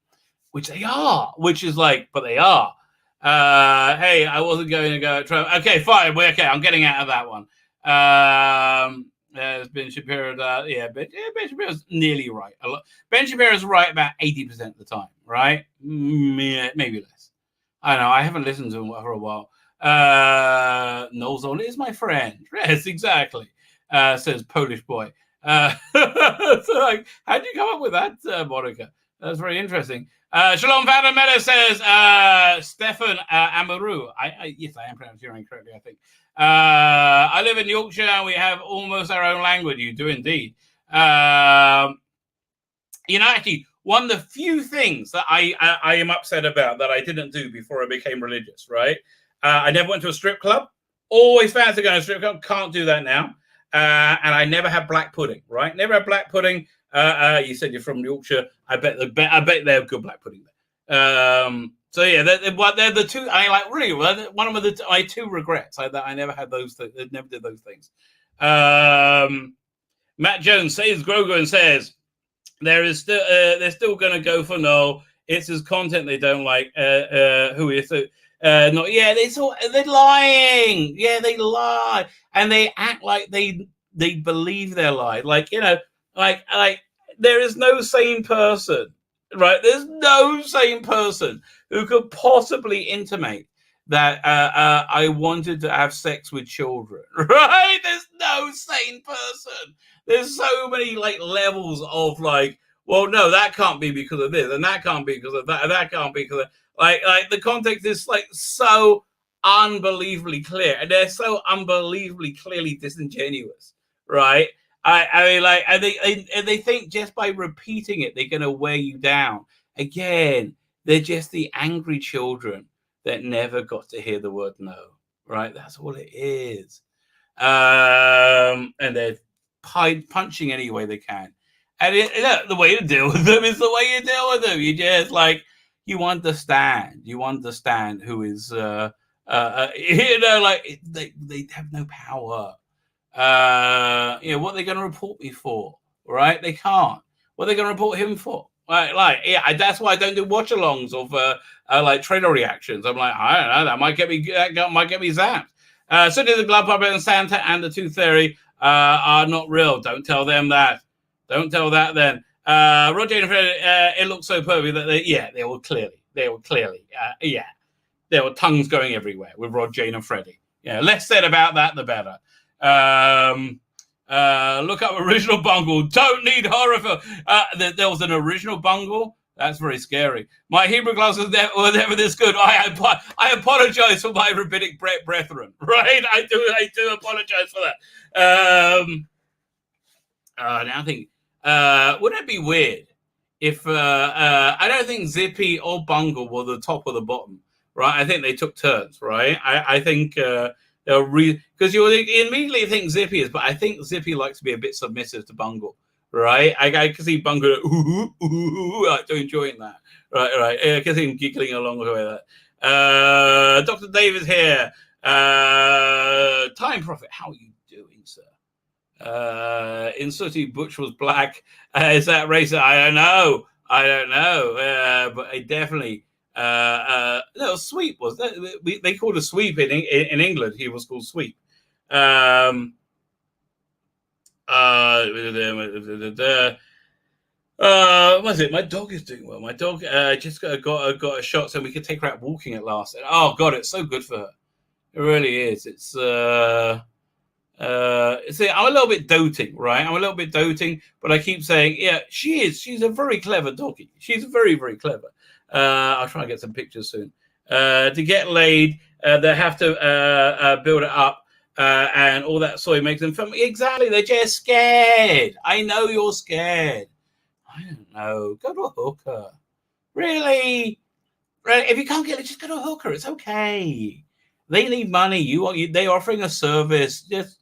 which they are. But they are. Hey, I wasn't going to go at Trump. Okay, fine. Okay, I'm getting out of that one. There's Ben Shapiro. Ben Shapiro's nearly right. Ben Shapiro's right about 80% of the time, right? Maybe less. I don't know. I haven't listened to him for a while. Nolzon is my friend. Yes, exactly. Says Polish boy. So how'd you come up with that, Monica? That's very interesting. Shalom Vanamela says, Stefan Amaru. Yes, I am pronouncing your name correctly, I think. I live in Yorkshire and we have almost our own language. You do indeed. Actually, one of the few things that I am upset about that I didn't do before I became religious, right? I never went to a strip club. Always fancy going to a strip club. Can't do that now. And I never had black pudding, right? Never had black pudding. You said you're from Yorkshire. I bet they have good black pudding there. So yeah, they're the two. I like really one of my two regrets that I never had those. Never did those things. Matt Jones says Grogu and says they're still going to go for no. It's his content they don't like. Who is it? Not yeah. They're lying. Yeah, they lie and they act like they believe their lie. Like there is no sane person, right? There's no sane person who could possibly intimate that I wanted to have sex with children, right? There's no sane person. There's so many like levels of like, well, no, that can't be because of this, and that can't be because of that, and that can't be because of like the context is like so unbelievably clear, and they're so unbelievably clearly disingenuous, right? I mean, like, and they think just by repeating it, they're going to wear you down. Again, they're just the angry children that never got to hear the word no, right? That's all it is. And they're punching any way they can. And the way to deal with them is the way you deal with them. You just like, you understand who is, like they have no power. What are they going to report me for? Right? They can't. What are they going to report him for? That's why I don't do watch-alongs of like trailer reactions. I'm like, I don't know, that might get me zapped. So did the Glove Puppet and Santa and the Tooth Fairy are not real. Don't tell them that. Don't tell that then. Roger and Freddy, it looks so perfect that they were clearly, there were tongues going everywhere with Rod, Jane, and Freddy. Yeah, less said about that, the better. Look up original Bungle. Don't need horror film. There was an original Bungle. That's very scary. My Hebrew glasses were never this good. I apologize for my rabbinic brethren. Right? I do apologize for that. Now I think, wouldn't it be weird if I don't think Zippy or Bungle were the top or the bottom, right? I think they took turns, right? I think because you immediately think Zippy is, but I think Zippy likes to be a bit submissive to Bungle, right? I can see Bungle like enjoying that, right. I can see him giggling along with that. Dr. David here. Time Prophet, how are you doing, sir? In Sooty, Butch was black. Is that racist? I don't know. But I definitely. No, Sweep was that. They called a Sweep in England. He was called Sweep. Was it? My dog is doing well. My dog just got a shot so we could take her out walking at last. And, oh God, it's so good for her. It really is. It's see, I'm a little bit doting, right? I'm a little bit doting, but I keep saying, yeah, she is. She's a very clever doggy. She's very, very clever. I'll try and get some pictures soon. To get laid, they have to build it up, and all that soy makes them feel exactly. They're just scared. I know you're scared. I don't know. Go to a hooker. Really? Right? If you can't get it, just go to a hooker. It's okay. They need money. They're offering a service. Just,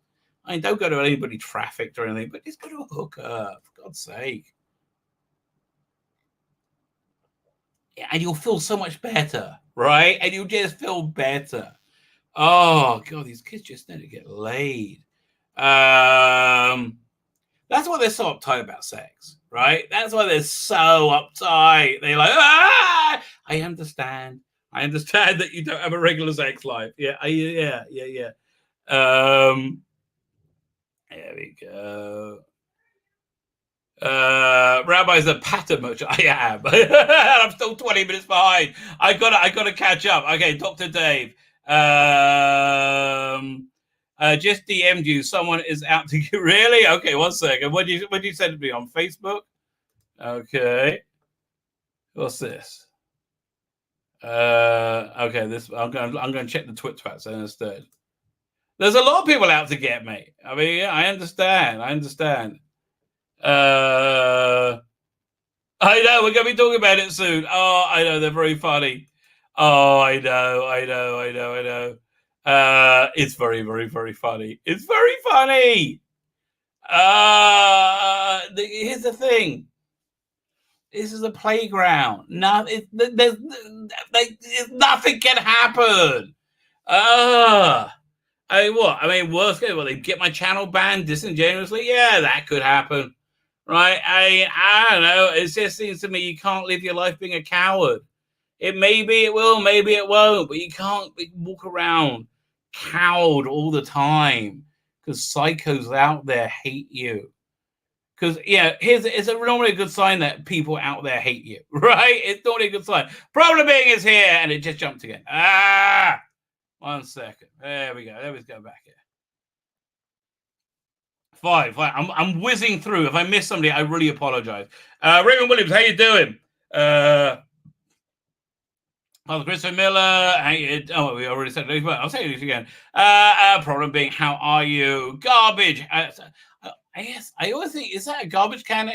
don't go to anybody trafficked or anything, but just go to a hooker, for God's sake. And you'll feel so much better, right? And you'll just feel better. Oh, God, these kids just need to get laid. That's why they're so uptight about sex, right? That's why they're so uptight. They're like, ah! I understand that you don't have a regular sex life. Yeah. There we go. Rabbi's a pattern merchant. I am. I'm still 20 minutes behind. I gotta catch up. Okay, Dr. Dave. Just DM'd you. Someone is out to get really? Okay, 1 second. What did you send me on Facebook? Okay. What's this? Okay, this I'm gonna check the Twitch chats instead. There's a lot of people out to get me. I mean, yeah, I understand. I know we're gonna be talking about it soon. Oh, I know, they're very funny. Oh, I know. It's very, very, very funny. It's very funny. Here's the thing. This is a playground. Nothing can happen. Worst case, they get my channel banned disingenuously? Yeah, that could happen. Right? I don't know. It just seems to me you can't live your life being a coward. Maybe it will, maybe it won't, but you can't walk around cowed all the time because psychos out there hate you. Because, it's normally a good sign that people out there hate you, right? It's normally a good sign. Problem being is here, and it just jumped again. 1 second. There we go. Let's go back here. 5. I'm whizzing through. If I miss somebody, I really apologize. Raymond Williams, how you doing? Father Christopher Miller, we already said it. I'll say this again. Problem being, how are you? Garbage. Yes, I always think, is that a garbage can?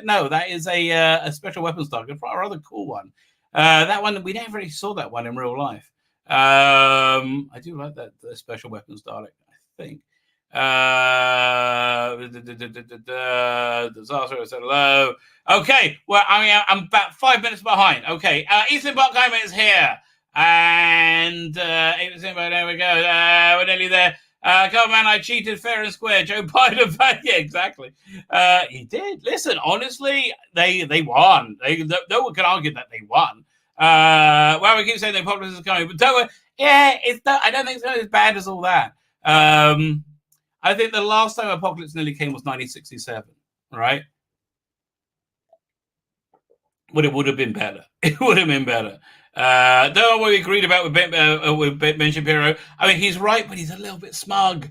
No, that is a special weapons target, a rather cool one. That one, we never really saw that one in real life. I do like that the special weapons Dalek, I think. Disaster said hello. Okay, well, I'm about 5 minutes behind. Okay, Ethan Buckheimer is here, and there we go. We're nearly there. Come on, I cheated fair and square. Joe Biden, yeah, exactly. He did. Listen, honestly, they won. No one can argue that they won. Well, we keep saying the apocalypse is coming, but I don't think it's as bad as all that. I think the last time apocalypse nearly came was 1967, right? But it would have been better. It would have been better. Don't know what we agreed about with Ben Shapiro. I mean, he's right, but he's a little bit smug.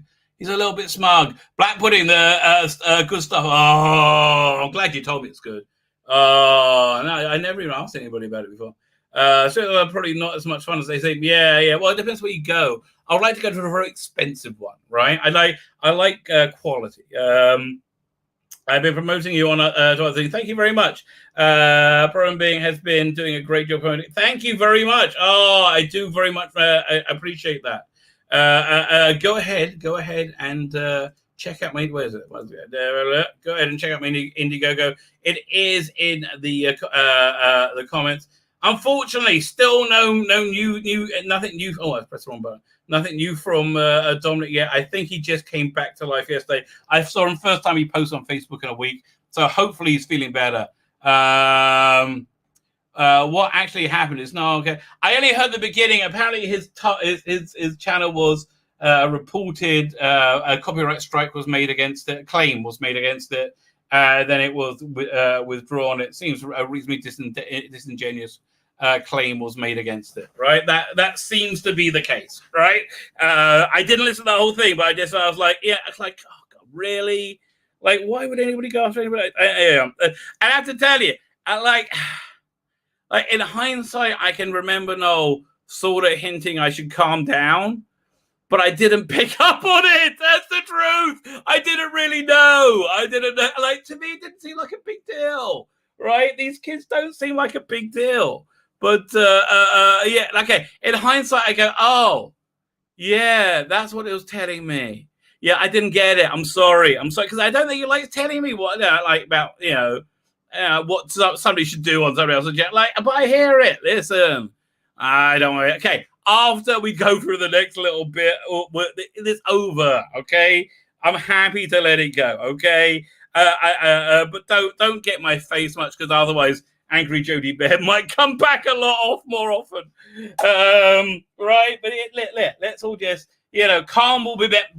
Black pudding, the good stuff. Oh, I'm glad you told me it's good. Oh, no, I never even asked anybody about it before. So probably not as much fun as they say. Yeah. Well, it depends where you go. I would like to go to a very expensive one, right? I like quality. I've been promoting you on a thing. Thank you very much. Program Being has been doing a great job. Thank you very much. Oh, I do very much appreciate that. Go ahead and check out my. Where is it? Go ahead and check out my Indiegogo. It is in the comments. Unfortunately, still nothing new. Oh, I pressed the wrong button. Nothing new from Dominic yet. I think he just came back to life yesterday. I saw him first time he posted on Facebook in a week, so hopefully he's feeling better. What actually happened is okay. I only heard the beginning. Apparently, his channel was reported. A copyright strike was made against it. A claim was made against it. Then it was withdrawn. It seems a reasonably disingenuous claim was made against it. Right? That seems to be the case. Right? I didn't listen to the whole thing, but I was like, yeah. It's like, oh God, really? Like, why would anybody go after anybody? I have to tell you, like in hindsight, I can remember Noel sort of hinting I should calm down, but I didn't pick up on it. That's the truth. I didn't really know. I didn't know. Like, to me, it didn't seem like a big deal, right? These kids don't seem like a big deal. But, yeah, okay. In hindsight, I go, oh, yeah, that's what it was telling me. Yeah, I didn't get it. I'm sorry, because I don't think you like telling me what about what somebody should do on somebody else's jet. But I hear it. Listen, I don't worry. Okay, after we go through the next little bit, it's over. Okay, I'm happy to let it go. Okay, but don't get my face much, because otherwise Angry Jody Bear might come back more often. Right? But let's all just. Calm will be met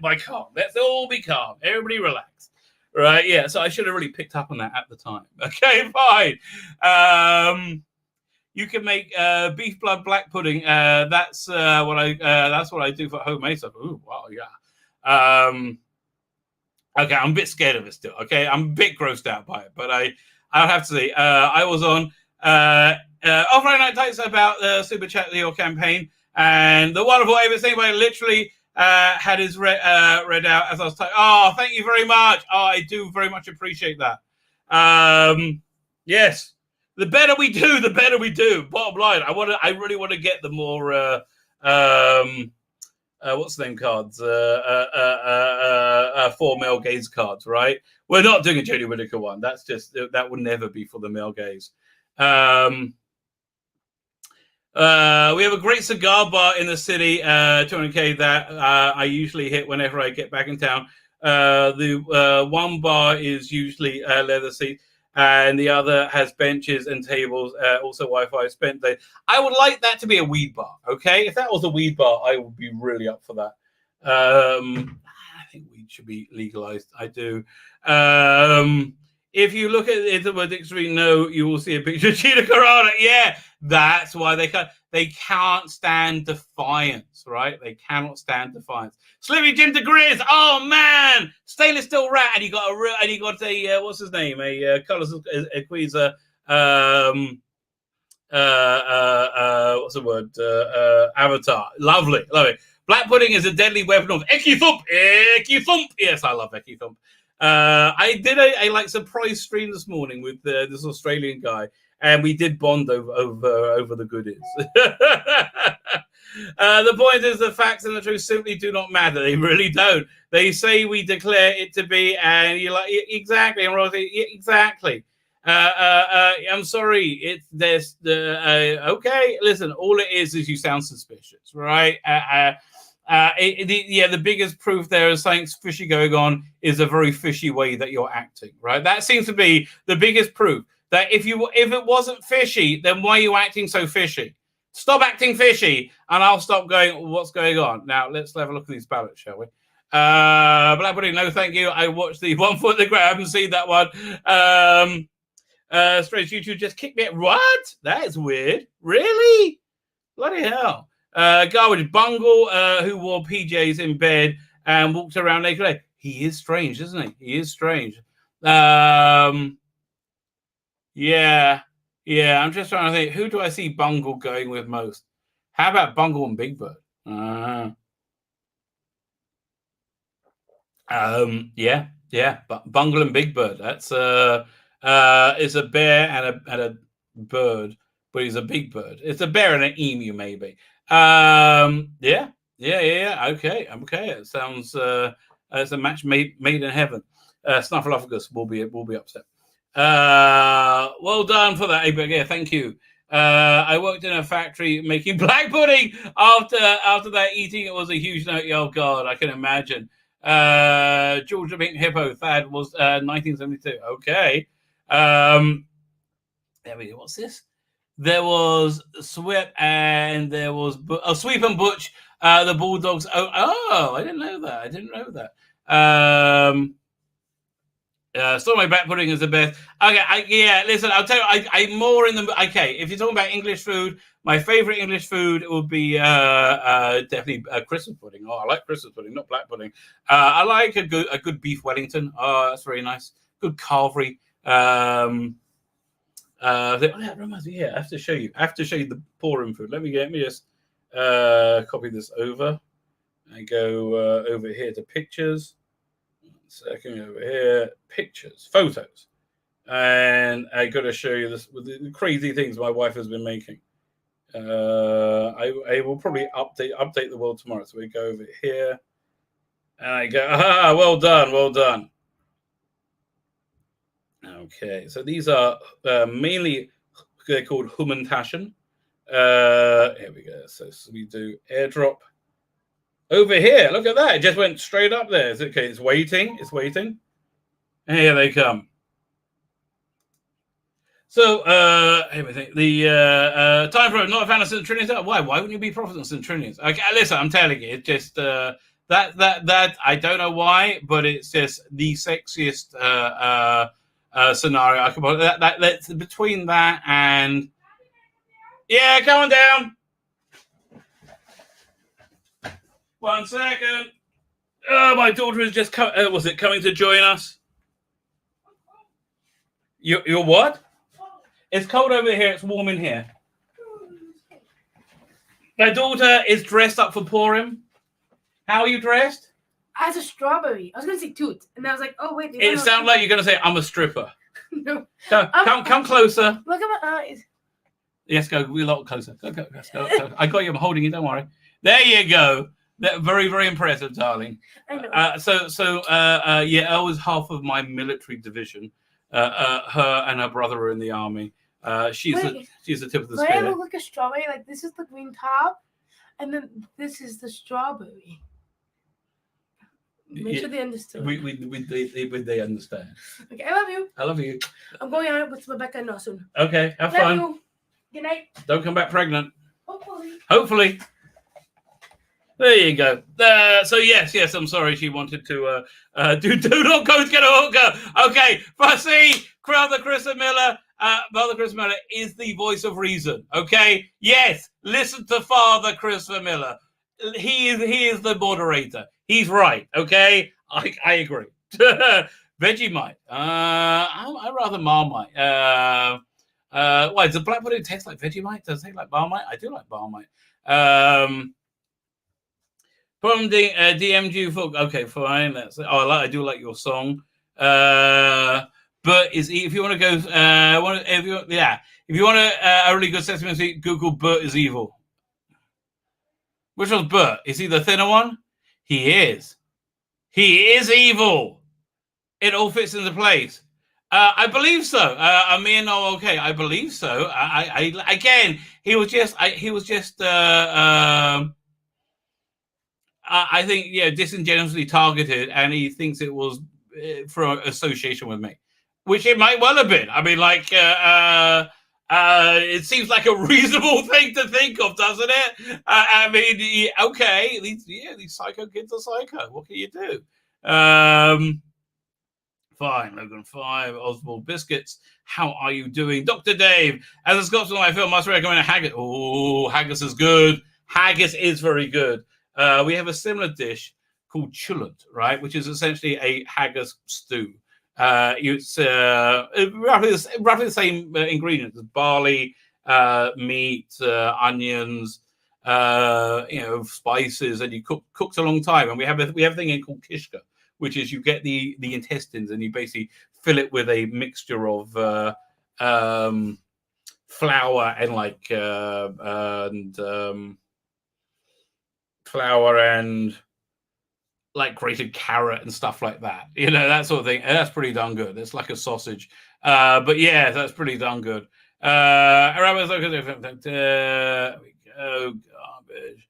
by calm. Let's all be calm. Everybody relax. Right? Yeah. So I should have really picked up on that at the time. Okay, fine. You can make beef blood black pudding. That's what I do for homemade stuff. Ooh, wow, yeah. Okay, I'm a bit scared of it still. Okay, I'm a bit grossed out by it, but I'll have to say. I was on Friday Night Tights about the Super Chat Leo campaign. And the wonderful Ava Singway literally had his read out as I was typing. Oh, thank you very much. Oh, I do very much appreciate that. Yes, the better we do, the better we do. Bottom line, I really want to get the more what's the name cards? 4 male gaze cards, right? We're not doing a Jodie Whittaker one. That's just that would never be for the male gaze. We have a great cigar bar in the city, 200K, that I usually hit whenever I get back in town. The one bar is usually leather seat, and the other has benches and tables, also Wi-Fi. Spent day. I would like that to be a weed bar. Okay, if that was a weed bar, I would be really up for that. I think weed should be legalized. I do. If you look at it with extreme no, you will see a picture of Gina Carano. Yeah, That's why they can't stand defiance, right? They cannot stand defiance. Slippy Jim DeGriz, oh man, stainless steel rat, and he got a what's his name? A Colors Acquiza, what's the word? Avatar. Lovely. Black pudding is a deadly weapon of Eki Thump. Yes, I love Eki Thump. I did a like surprise stream this morning with this Australian guy, and we did bond over the goodies. The point is, the facts and the truth simply do not matter. They really don't. They say we declare it to be, and you're like, exactly. And we're exactly. I'm sorry. There's okay. Listen, all it is you sound suspicious, right? The biggest proof there is something fishy going on is a very fishy way that you're acting, right? That seems to be the biggest proof that if it wasn't fishy, then why are you acting so fishy? Stop acting fishy, and I'll stop going, what's going on? Now, let's have a look at these ballots, shall we? Black pudding, no thank you. I watched the 1 foot the ground. I haven't seen that one. Strange YouTube just kicked me. What? That is weird. Really? Bloody hell. Garbage Bungle, who wore PJs in bed and walked around naked. He is strange, isn't he? He is strange. Yeah. I'm just trying to think. Who do I see Bungle going with most? How about Bungle and Big Bird? But Bungle and Big Bird. That's it's a bear and a bird, but he's a big bird. It's a bear and an emu, maybe. Yeah. Okay. It sounds it's a match made in heaven. Snuffleupagus will be upset. Well done for that, Mailbag. Yeah, thank you. I worked in a factory making black pudding. After that, eating it was a huge note. Oh God, I can imagine. Georgia Pink Hippo Thad was 1972. Okay. What's this? There was Sweep and there was Sweep and Butch, the Bulldogs. Oh, I didn't know that. Still my back pudding is the best. Okay, listen, I'll tell you, I'm more in the... Okay, if you're talking about English food, my favorite English food would be definitely Christmas pudding. Oh, I like Christmas pudding, not black pudding. I like a good beef Wellington. Oh, that's very nice. Good carvery. That reminds me. Yeah, I have to show you the pouring food. Let me just copy this over. I go over here to pictures. 1 second, over here, pictures, photos, and I got to show you this with the crazy things my wife has been making. I will probably update the world tomorrow. So we go over here, and I go, well done. Okay, so these are mainly, they're called Hummentaschen. Here we go. So we do airdrop over here. Look at that. It just went straight up there. Okay, it's waiting. And here they come. So, everything. The time for not a fan of St. Trinity. Why wouldn't you be Protestant St. Trinity? Okay, listen, I'm telling you, it's just that I don't know why, but it's just the sexiest scenario I could put. That's between that and come on down. 1 second. Oh, my daughter is just was it coming to join us? You're what? It's cold over here. It's warm in here. My daughter is dressed up for Purim. How are you dressed? As a strawberry. I was going to say toot. And I was like, oh, wait. It sounds like you're going to say, I'm a stripper. No. Come closer. Look at my eyes. Yes, go. We're a lot closer. Go. I got you. I'm holding you. Don't worry. There you go. Very, very impressive, darling. I know. I was half of my military division. Her and her brother are in the army. She's the tip of the spear. I look like a strawberry. Like, this is the green top, and then this is the strawberry. Make sure they understood. They understand. Okay, I love you. I love you. I'm going out with Rebecca and Nosun. Okay, have fun. You. Good night. Don't come back pregnant. Hopefully. There you go. So yes, I'm sorry. She wanted to do not go to get a hooker. Okay, Fussy, Crowther, Chris and Miller, Father Chris Miller is the voice of reason. Okay, yes, listen to Father Christopher Miller. He is the moderator. He's right. Okay, I agree. Vegemite. I rather Marmite. Why does the black pudding taste like Vegemite? Does it taste like Marmite? I do like Marmite. From the DMG folk. Okay, fine. I do like your song. Bert is if you want to go. If you want a really good Sesame Street, Google Bert is evil. Which one's Bert? Is he the thinner one? He is. He is evil. It all fits into place. I believe so. Okay. I believe so. I again, he was just. I think, disingenuously targeted, and he thinks it was for association with me, which it might well have been. I mean, it seems like a reasonable thing to think of, doesn't it? Okay, these psycho kids are psycho. What can you do? Fine, Logan 5, Oswald Biscuits. How are you doing? Dr. Dave, as a Scotsman, I feel must recommend a haggis. Oh, haggis is good. Haggis is very good. We have a similar dish called chulent, right, which is essentially a haggis stew. It's roughly the same ingredients: barley, meat, onions, spices, and you cooks a long time. And we have a thing called kishka, which is you get the intestines and you basically fill it with a mixture of flour and like grated carrot and stuff like that, that sort of thing. And that's pretty darn good. It's like a sausage, but yeah, that's pretty darn good. There we go, garbage.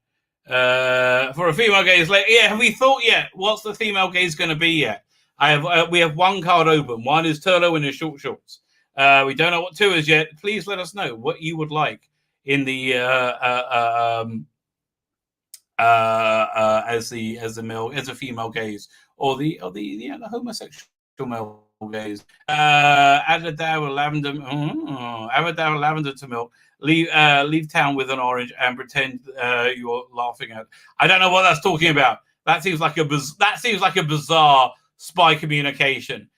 For a female gaze, have we thought yet? What's the female gaze going to be yet? We have one card open. One is Turlo in his short shorts. We don't know what two is yet. Please let us know what you would like in the as a female gaze, or the homosexual male gaze. Add a dab of lavender. Add a dab of lavender to milk. Leave town with an orange and pretend you're laughing at. I don't know what that's talking about. That seems like a bizarre spy communication.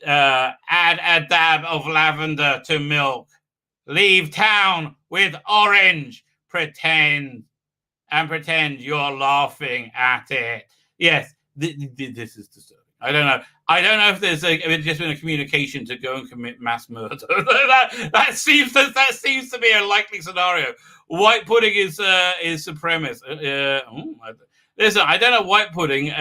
Add a dab of lavender to milk. Leave town with orange. Pretend you're laughing at it. Yes, this is disturbing. I don't know if there's just been a communication to go and commit mass murder. that seems to be a likely scenario. White pudding is supremacist. Listen, I don't know white pudding.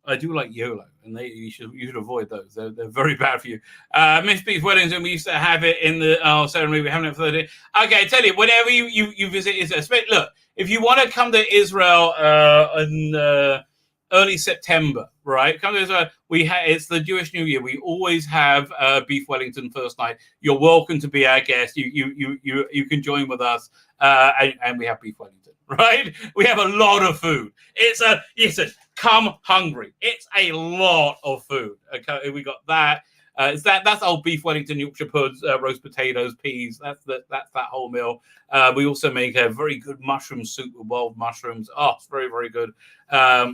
I do like YOLO, and you should avoid those. They're very bad for you. Miss Beef Wellington, we used to have it in the ceremony. We haven't had it for 30 days. Okay, I tell you, whenever you visit Israel, look, if you want to come to Israel in early September, right? Come to Israel. It's the Jewish New Year. We always have Beef Wellington first night. You're welcome to be our guest. You can join with us, and we have Beef Wellington, right? We have a lot of food. Come hungry. It's a lot of food. Okay, we got that. That's old Beef Wellington, Yorkshire puds, roast potatoes, peas. That's that whole meal. We also make a very good mushroom soup with wild mushrooms. Oh, it's very, very good.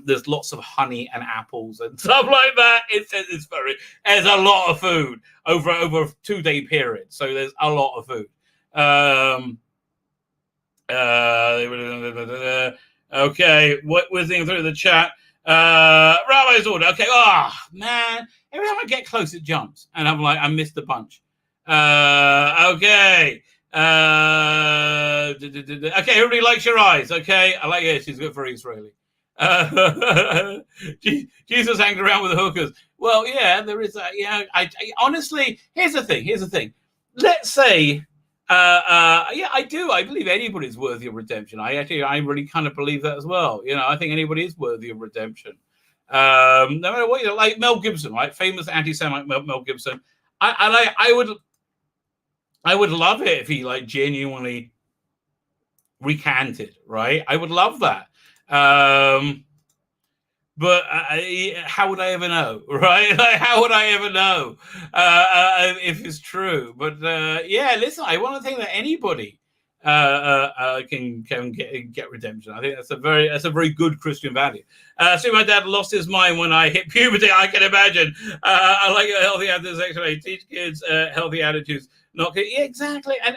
There's lots of honey and apples and stuff like that. There's a lot of food over a 2-day period. So there's a lot of food. Okay, what we're thinking through the chat. Rabbi's order. Okay. Oh man, every time I get close, it jumps, and I'm like, I missed a bunch. Okay. Okay. Everybody likes your eyes. Okay. I like it. She's good for Israeli. Jesus hanged around with the hookers. Well, yeah, there is that. Yeah. I honestly, here's the thing. Let's say. I do. I believe anybody's worthy of redemption. I really kind of believe that as well. I think anybody is worthy of redemption. No matter what, like Mel Gibson, right? Famous anti-Semite Mel Gibson. I would love it if he like genuinely recanted, right? I would love that. But how would I ever know, right? Like, how would I ever know if it's true? But yeah, listen, I want to think that anybody can get redemption. I think that's a very good Christian value. So my dad lost his mind when I hit puberty. I can imagine. I like a healthy attitudes. Actually, teach kids healthy attitudes. Not yeah, exactly. And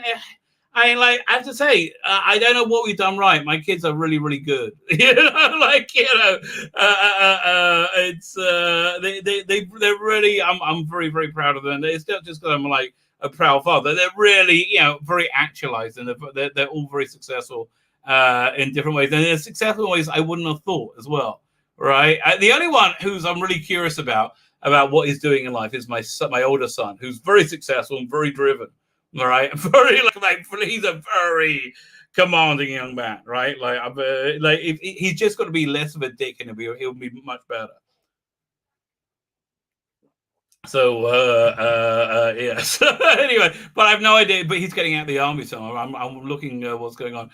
I have to say, I don't know what we've done right. My kids are really, really good. It's they're really. I'm very, very proud of them. It's not just because I'm like a proud father. They're really, very actualized, and they're all very successful in different ways, and they're successful in ways I wouldn't have thought as well. Right. The only one who's I'm really curious about what he's doing in life is my older son, who's very successful and very driven. All right, very he's a very commanding young man, right? If he's just got to be less of a dick, and he'll be much better. So yes. Anyway, but I have no idea. But he's getting out of the army, so I'm looking what's going on.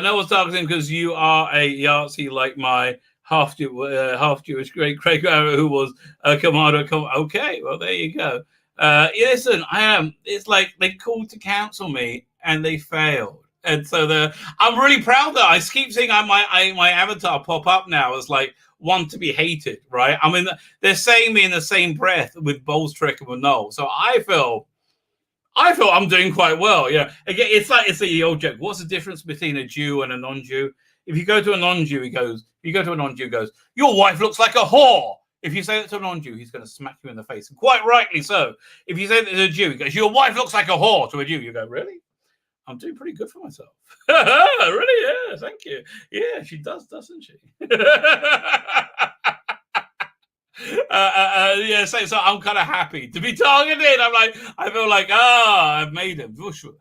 No one's targeting because you are a Yahtzee like my half Jewish great grandmother who was a commander. Okay, well there you go. Listen, I am. It's like they called to cancel me and they failed, and so I'm really proud that I keep seeing my avatar pop up now as like one to be hated, right? I mean, they're saying me in the same breath with Bolstrek and with Noel, so I feel I'm doing quite well. Yeah, again, it's the old joke. What's the difference between a Jew and a non-Jew? If you go to a non-Jew, he goes, your wife looks like a whore. If you say that to a non-Jew, he's going to smack you in the face. And quite rightly so. If you say that to a Jew, he goes, your wife looks like a whore. To a Jew, you go, really? I'm doing pretty good for myself. Really? Yeah, thank you. Yeah, she does, doesn't she? Yeah, so I'm kind of happy to be targeted. I feel like, I've made him. Whoosh, whoosh.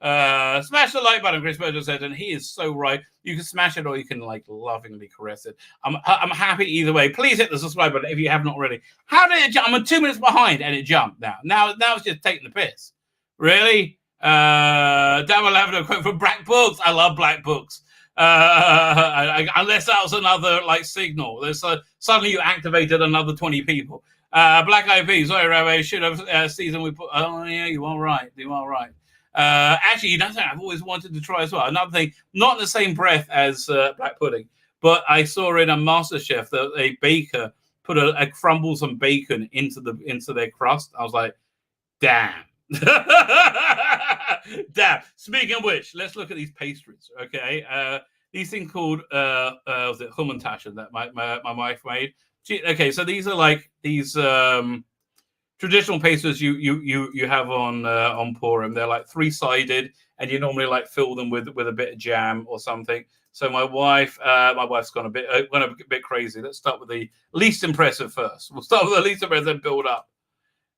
Smash the like button, Chris Burgess said, and he is so right. You can smash it or you can like lovingly caress it. I'm happy either way. Please hit the subscribe button if you haven't already. How did it jump? I'm 2 minutes behind and it jumped now it's just taking the piss. Really? Damn, 11 quote from Black Books. I love Black Books. Unless that was another like signal. Suddenly you activated another 20 people. Black Eyed Peas. Sorry, Rabbi, should have season we put. Oh yeah, you are right. Actually, you know something I've always wanted to try as well. Another thing, not in the same breath as black pudding, but I saw in a MasterChef that a baker put a crumble some bacon into their crust. I was like, damn. Damn. Speaking of which, let's look at these pastries. Okay, these things called was it Hummeltaschen that my wife made. Okay, so these are like these traditional pastries you have on Purim. They're like 3-sided, and you normally like fill them with a bit of jam or something. So my wife's gone a bit crazy. Let's start with the least impressive first. We'll start with the least impressive, then build up.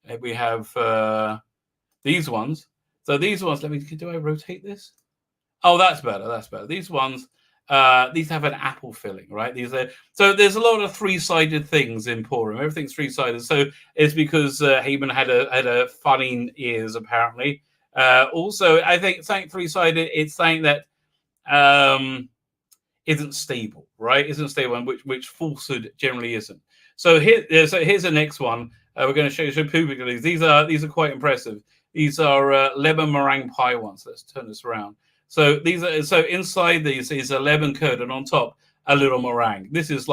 And we have these ones. So these ones, do I rotate this? Oh, that's better. These ones, these have an apple filling, right? So there's a lot of 3-sided things in Purim. Everything's 3-sided. So it's because Haman had a funny ears, apparently. Also, I think saying 3-sided, it's saying that isn't stable, right? Isn't stable, and which falsehood generally isn't. So here's the next one. We're going to show you publicly. These are quite impressive. These are lemon meringue pie ones. Let's turn this around. So inside these is a lemon curd, and on top a little meringue. This is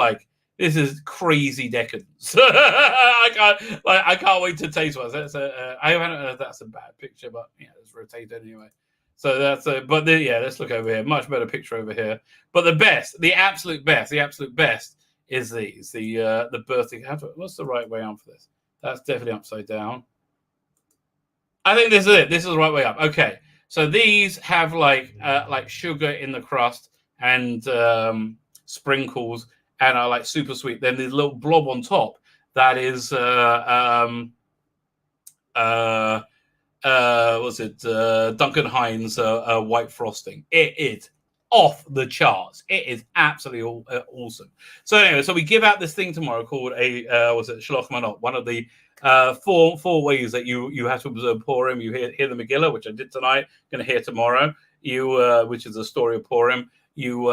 crazy decadence. I can't wait to taste one. That's I don't know if that's a bad picture, but yeah, let's rotate it anyway. So that's let's look over here. Much better picture over here. But the absolute best is these. The birthday. What's the right way on for this? That's definitely upside down. I think this is it. This is the right way up. Okay. So these have like sugar in the crust and sprinkles, and are like super sweet. Then there's a little blob on top that is Duncan Hines white frosting. It is off the charts. It is absolutely awesome. So anyway, we give out this thing tomorrow called Shloch Manot, one of the four ways that you have to observe Purim. You hear the Megillah, which I did tonight, going to hear tomorrow. Which is the story of Purim. You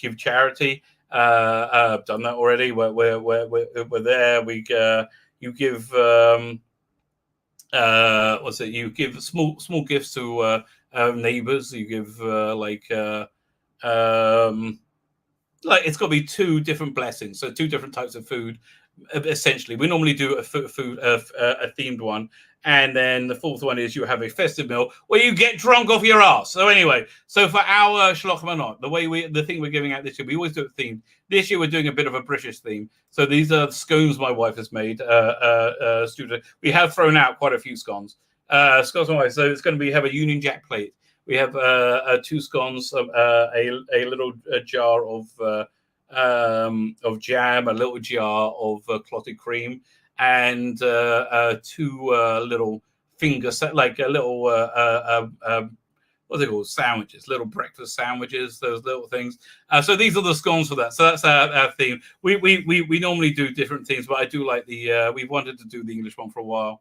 give charity, I've done that already. We're there. You give what's it? You give small gifts to neighbors. You give like it's got to be two different blessings, so two different types of food. Essentially, we normally do a themed one, and then the fourth one is you have a festive meal where you get drunk off your ass. So anyway, so for our Shloch Manot, the thing we're giving out this year, we always do it themed. This year we're doing a bit of a British theme. So these are scones my wife has made. We have thrown out quite a few scones. Scones my wife. So it's going to be have a Union Jack plate. We have 2 scones, a little jar of jam, a little jar of clotted cream, and 2 little finger set, like a little what are they called? Sandwiches, little breakfast sandwiches, those little things. So these are the scones for that. So that's our theme. We normally do different themes, but I do like we wanted to do the English one for a while.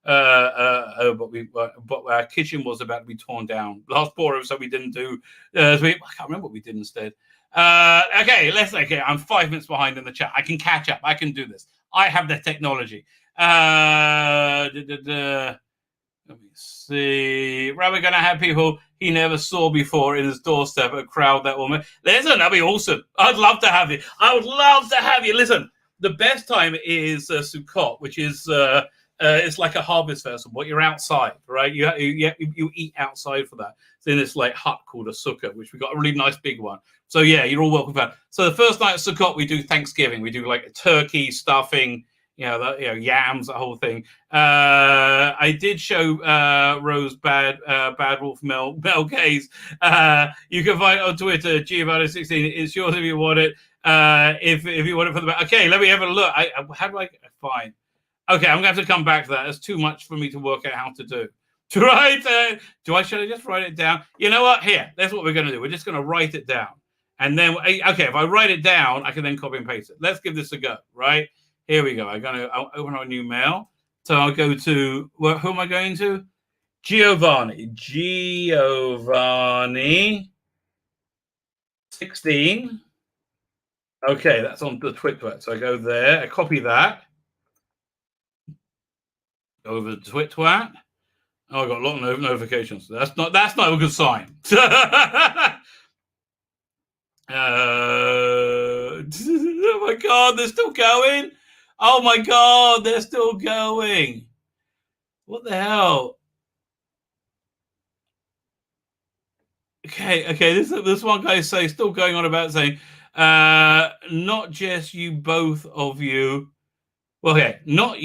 But our kitchen was about to be torn down last Purim, so we didn't do. I can't remember what we did instead. Okay, I'm 5 minutes behind in the chat. I can catch up. I can do this. I have the technology. Let me see. Rabbi gonna have people he never saw before in his doorstep. A crowd that will. Listen, that'd be awesome. I'd love to have you. I would love to have you. Listen, the best time is Sukkot, which is. It's like a harvest festival, but you're outside, right? You eat outside for that. It's in this like hut called a sukkah, which we got a really nice big one. So yeah, you're all welcome for that. So the first night of Sukkot, we do Thanksgiving. We do like turkey stuffing, yams, the whole thing. I did show Rose Bad Wolf Mel Gaze. You can find it on Twitter, Giovanni16. It's yours if you want it. If you want it for the back. Okay, let me have a look. How do I find? Okay, I'm going to have to come back to that. It's too much for me to work out how to do. Right? Should I just write it down? You know what? Here, that's what we're going to do. We're just going to write it down. And then, okay, if I write it down, I can then copy and paste it. Let's give this a go, right? Here we go. I'll open our new mail. So I'll go to, who am I going to? Giovanni 16. Okay, that's on the Twitter. So I go there, I copy that. Over to Twitwat. Oh, I got a lot of notifications. That's not a good sign. Oh my god, they're still going. Oh my god, they're still going. What the hell? Okay. This one guy still going on about saying, not just you, both of you. Well, okay, not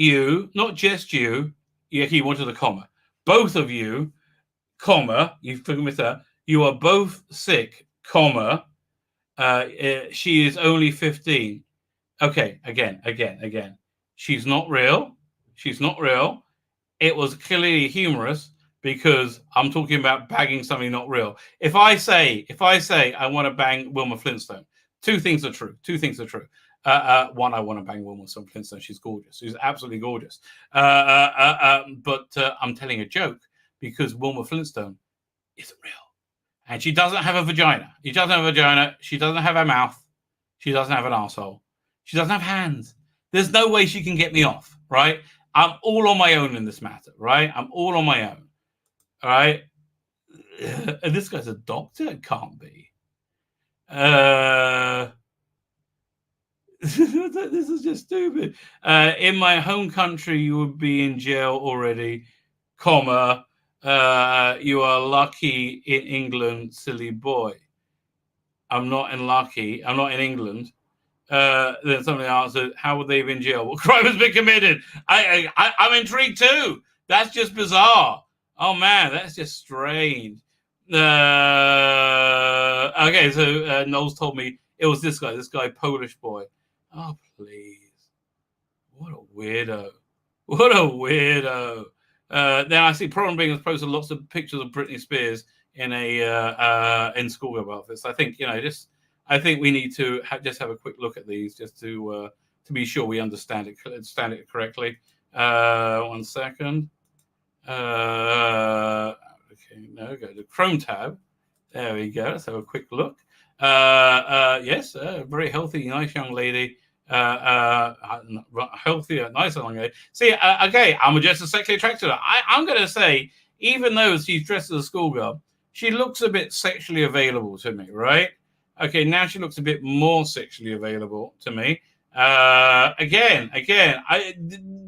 just you. Yeah, he wanted a comma. Both of you, comma, you forget that. You are both sick, comma. She is only 15. Okay, again. She's not real. It was clearly humorous because I'm talking about bagging something not real. If I say I want to bang Wilma Flintstone, two things are true. One, I want to bang Wilma Flintstone. She's gorgeous. She's absolutely gorgeous. But I'm telling a joke because Wilma Flintstone isn't real. And she doesn't have a vagina. She doesn't have a mouth. She doesn't have an asshole. She doesn't have hands. There's no way she can get me off, right? I'm all on my own in this matter, right? I'm all on my own, all right? And this guy's a doctor? It can't be. This is just stupid. In my home country, you would be in jail already, comma. You are lucky in England, silly boy. I'm not in England. Then somebody answered, how would they be in jail? What crime has been committed? I'm intrigued too. That's just bizarre. Oh man, that's just strange. Okay, so Knowles told me it was this guy, Polish boy. Oh, please. What a weirdo. Then I see Problem Being has posted lots of pictures of Britney Spears in in schoolgirl outfits. I think, I think we need to just have a quick look at these just to be sure we understand it correctly. 1 second. Okay, no, go to Chrome tab. There we go. Let's have a quick look. Yes, very healthy, nice young lady. Healthy, nice young lady. See, okay, I'm just sexually attracted to her. I'm going to say, even though she's dressed as a schoolgirl, she looks a bit sexually available to me, right? Okay, now she looks a bit more sexually available to me. Again,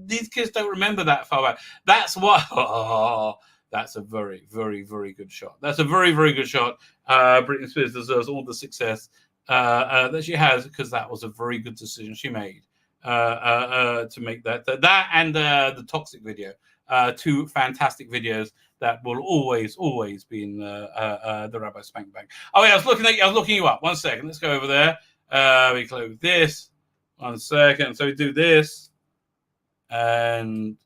these kids don't remember that far back. That's what. Oh, that's a very, very, very good shot. That's a very, very good shot. Britney Spears deserves all the success that she has because that was a very good decision she made to make that and the Toxic video. Two fantastic videos that will always be in the Rabbi Spank Bang. Oh yeah, I was looking you up. 1 second. Let's go over there. We close this. 1 second. So we do this, and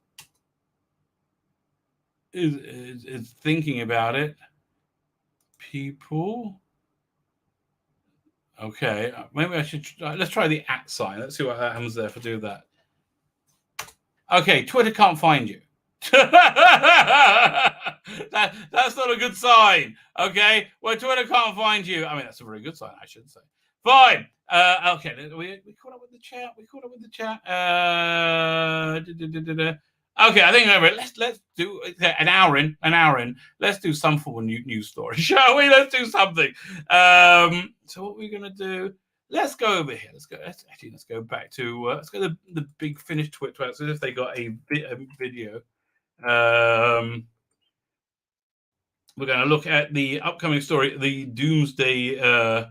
is thinking about it. People. Okay, maybe I should let's try the @ sign. Let's see what happens there if I do that. Okay, Twitter can't find you. That's not a good sign. Okay, well, Twitter can't find you. I mean, that's a very good sign, I should say. Fine. Okay, we caught up with the chat. Okay, I think over. Let's do an hour in. Let's do some form of news story, shall we? Let's do something. So what we're gonna do? Let's go over here. Let's go back to let's go to the Big Finish Twitter. So if they got a video, we're going to look at the upcoming story, the Doomsday, the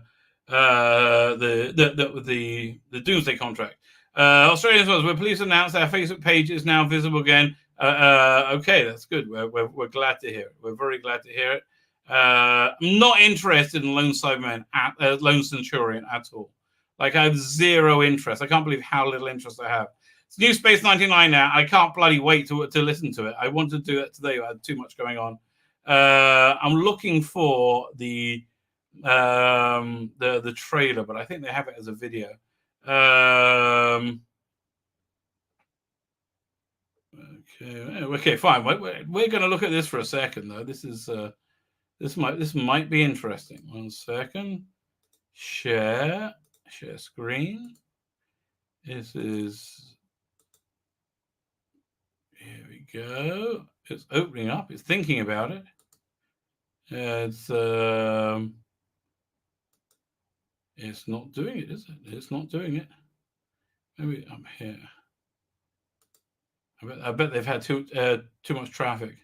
Doomsday contract. Australians, we're pleased to announce our Facebook page is now visible again. Okay, that's good. We're glad to hear it. We're very glad to hear it. I'm not interested in Lone Cyberman, Lone Centurion at all. Like, I have zero interest. I can't believe how little interest I have. It's New Space 99 now. I can't bloody wait to listen to it. I wanted to do it today. I had too much going on. I'm looking for the trailer, but I think they have it as a video. Okay, fine. We're going to look at this for a second, though. This might be interesting. 1 second. Share screen. This is. Here we go. It's opening up. It's thinking about it. It's not doing it, is it? It's not doing it. Maybe I'm here. I bet they've had too much traffic.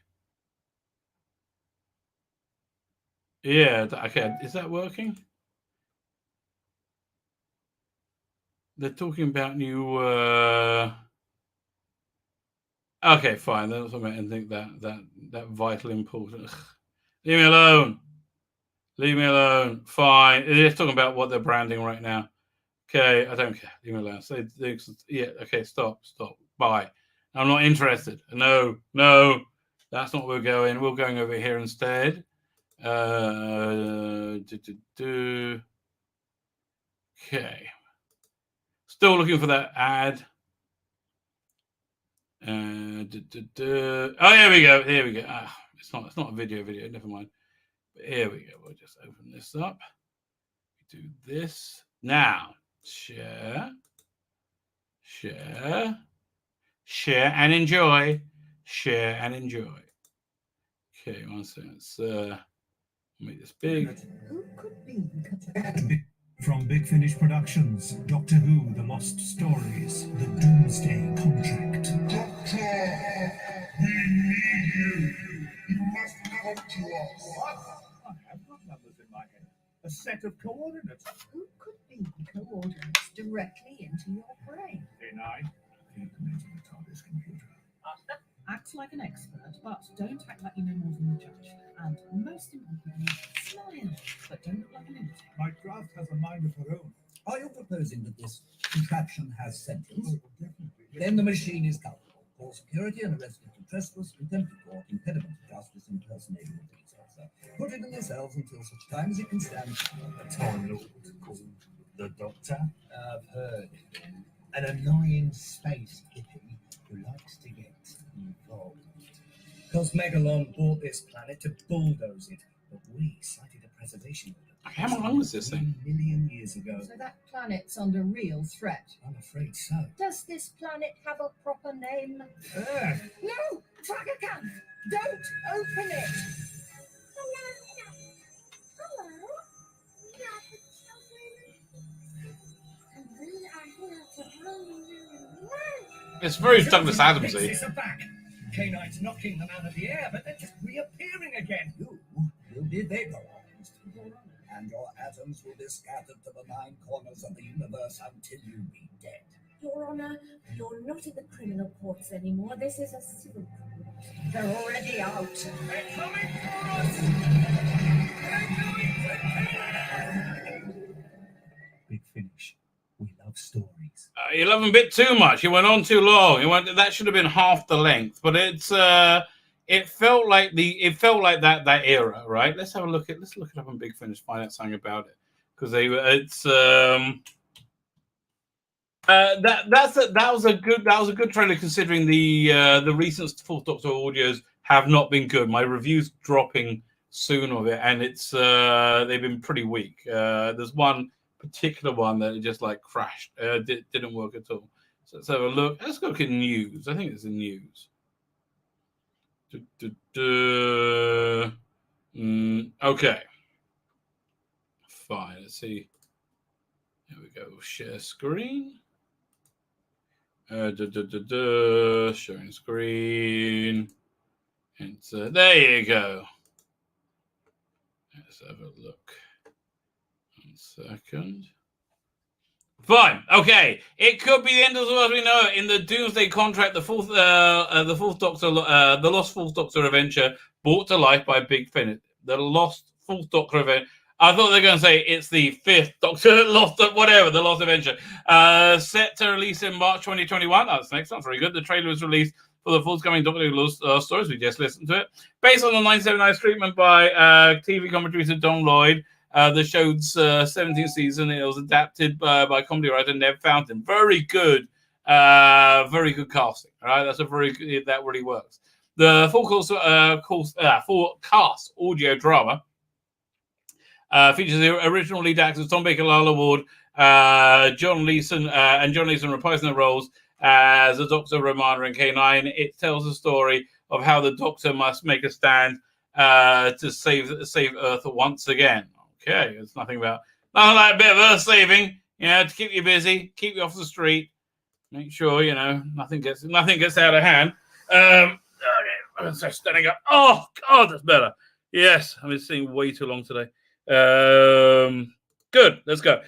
Yeah. Okay. Is that working? They're talking about new. Okay, fine. That's what I meant. I think that vital important. Leave me alone. Fine. They're talking about what they're branding right now. Okay, I don't care. Leave me alone. Yeah. Okay. Stop. Bye. I'm not interested. No. That's not where we're going. We're going over here instead. Okay. Still looking for that ad. Oh, here we go. It's not a video. Never mind. But here we go. We'll just open this up. Do this now. Share and enjoy. Okay, 1 second. Let's make this big. Who could be? From Big Finish Productions, Doctor Who, The Lost Stories, The Doomsday Contract. Doctor, we need you. You must come to us. What? I have got numbers in my head. A set of coordinates. Who could be coordinates directly into your brain? Denied. Implementing the TARDIS computer. Act like an expert, but don't act like you know more than the judge. And most importantly, smile, but don't look like an idiot. My craft has a mind of her own. Are you proposing that this contraption has sentience? Oh, definitely. Then the machine is culpable. For security and arrested for trespass, contempt of court, impediment to justice, impersonating a police officer. Put it in your cells until such time as you can stand trial. A Time Lord called the Doctor. I've heard. An annoying space hippie who likes to get involved. Cosmegalon bought this planet to bulldoze it, but we cited a preservation order. How long is this thing? 1 million years ago. So that planet's under real threat. I'm afraid so. Does this planet have a proper name? Earth. No! Tracker can! Don't open it! Hello. We are the children. And we are here to help you learn. It's very Douglas The Adamsy. pixies are back. K9's knocking them out of the air, but they're just reappearing again. You will be vaporized, and your atoms will be scattered to the 9 corners of the universe until you be dead. Your Honor, you're not in the criminal courts anymore. This is a civil court. They're already out. They're coming for us! They're going to kill us! Big Finish. We love stories. You love him a bit too much. He went on too long. That should have been half the length, but it felt like that era, right? Let's look it up on Big Finish, find out something about it, because that was a good trailer, considering the recent Fourth Doctor audios have not been good. My review's dropping soon of it, and it's they've been pretty weak. There's one particular one that just like crashed, didn't work at all. So let's have a look. Let's look at news. I think it's in news. Okay, fine. Let's see. Here we go. Share screen. Sharing screen. And there you go. Let's have a look. 1 second. Fine. Okay. It could be the end of the world as we know it. In the Doomsday contract, the fourth Doctor, the Lost Fourth Doctor adventure brought to life by Big Finish. The Lost Fourth Doctor event. I thought they were going to say it's the fifth Doctor Lost, whatever, the Lost Adventure. Set to release in March 2021. That's next. That's very good. The trailer was released for the forthcoming Doctor Who Lost stories. We just listened to it. Based on the 1979 treatment by TV comedy producer Don Lloyd, the show's 17th season. It was adapted by comedy writer Ned Fountain. Very good casting. All right, that's a very good, that really works. The full cast audio drama features the original lead actors Tom Baker, Lala Ward, John Leeson, and John Leeson reprising their roles as the Doctor, Romana, and K9. It tells the story of how the Doctor must make a stand to save Earth once again. Okay, it's nothing like a bit of Earth saving, to keep you busy, keep you off the street, make sure nothing gets out of hand. Okay, so standing up. Oh God, that's better. Yes, I've been sitting way too long today. Good. Let's go.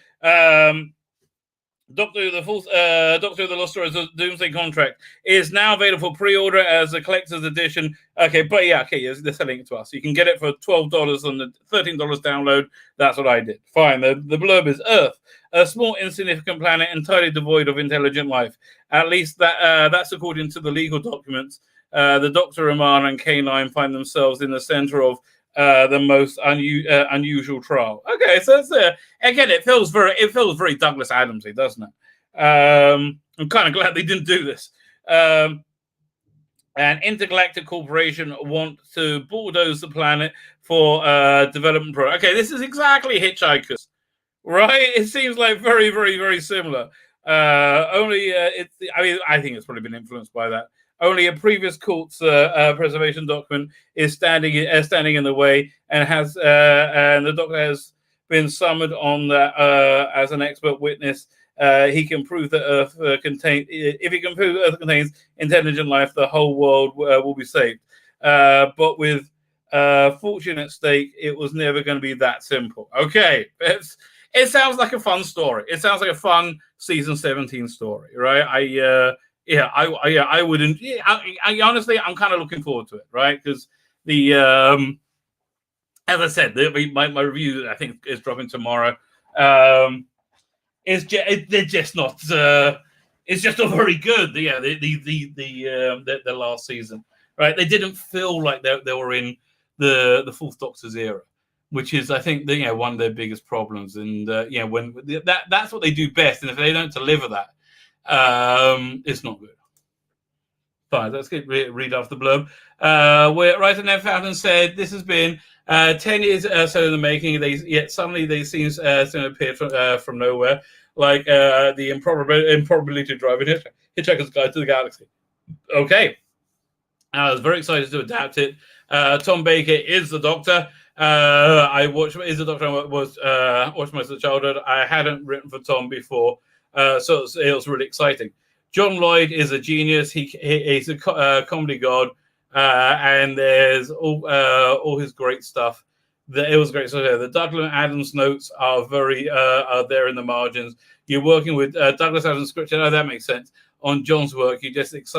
Doctor Who, the Lost Stories, the Doomsday contract is now available for pre-order as a collector's edition. Okay, but yeah, okay, they're selling it to us. You can get it for $12 on the $13 download. That's what I did. Fine. The blurb is Earth, a small, insignificant planet entirely devoid of intelligent life. At least that's according to the legal documents. The Doctor, Romana, and K9 find themselves in the center of the most unusual trial. Okay, so it's again, it feels very Douglas Adamsy, doesn't it? I'm kind of glad they didn't do this. An intergalactic corporation want to bulldoze the planet for development program. Okay, this is exactly Hitchhikers, right? It seems like very, very, very similar. I think it's probably been influenced by that. Only a previous cult's preservation document is standing in the way, and the Doctor has been summoned on that as an expert witness. He can prove that Earth contains intelligent life, the whole world will be saved. But with fortune at stake, it was never going to be that simple. Okay, it sounds like a fun story. It sounds like a fun season 17 story, right? I wouldn't. Yeah, I honestly, I'm kind of looking forward to it, right? Because as I said, my review I think is dropping tomorrow. They're just not. It's just not very good. The last season, right? They didn't feel like they were in the Fourth Doctor's era, which is, I think, one of their biggest problems. And when that's what they do best, and if they don't deliver that, it's not good. Fine, let's read off the blurb. Where writer Ned Fountain said, "This has been 10 years so in the making, suddenly they seem to appear from nowhere, like the improbability driving Hitchhiker's Guide to the Galaxy. Okay. I was very excited to adapt it. Tom Baker is the Doctor. I watched most of the childhood. I hadn't written for Tom before, so it was really exciting. John Lloyd is a genius. He's a comedy god, and there's all his great stuff. It was great. So the Douglas Adams notes are are there in the margins. You're working with Douglas Adams scripture. Oh, that makes sense. On John's work, you're just as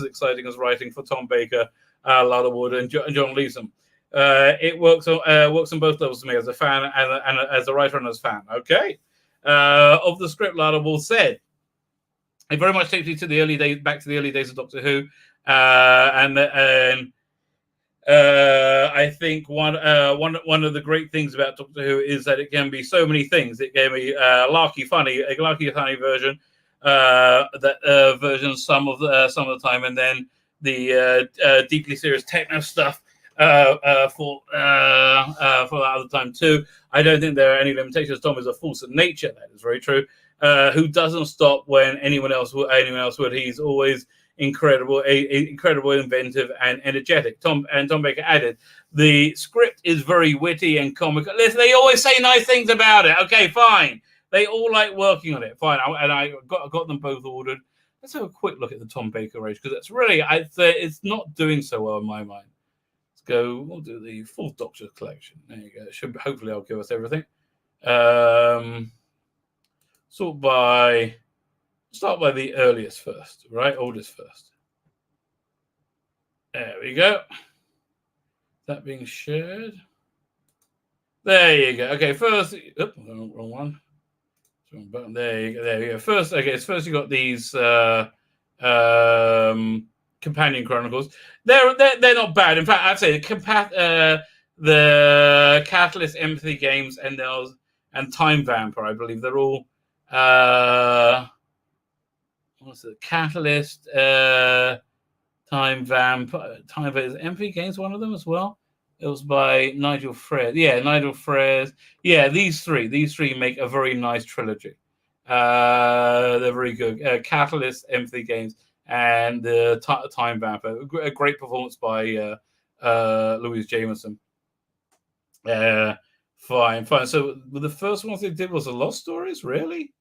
exciting as writing for Tom Baker, Lada Wood, and John Leeson. It works on both levels for me as a fan and as a writer and as a fan. Okay. Of the script, Lada Wood said, it very much takes me to the early days, back to the early days of Doctor Who, and I think one of the great things about Doctor Who is that it can be so many things. It can be a larky funny version, version some of the time, and then the deeply serious techno stuff for the other time too. I don't think there are any limitations. Tom is a force of nature. That is very true. Who doesn't stop when anyone else would. He's always incredible, inventive, and energetic. Tom Baker added, the script is very witty and comical. Listen, they always say nice things about it. Okay, fine. They all like working on it. Fine. I got them both ordered. Let's have a quick look at the Tom Baker range, because it's really, it's not doing so well in my mind. Let's go. We'll do the Fourth Doctor collection. There you go. Hopefully, I'll give us everything. Start by the earliest first, right? Oldest first. There we go. That being shared. There you go. Okay, first. Wrong one. Wrong button. There you go. First, you got these companion chronicles. They're not bad. In fact, I'd say the Catalyst, Empathy Games, and Time Vampire. I believe they're all. What's it? Catalyst, Time Vampire, Empathy Games, one of them as well. It was by Nigel Freres. Yeah, Nigel Freres. Yeah, these three make a very nice trilogy. They're very good. Catalyst, Empathy Games, and the Time Vampire. A great performance by Louise Jameson. Fine. So the first ones they did was the Lost Stories, really?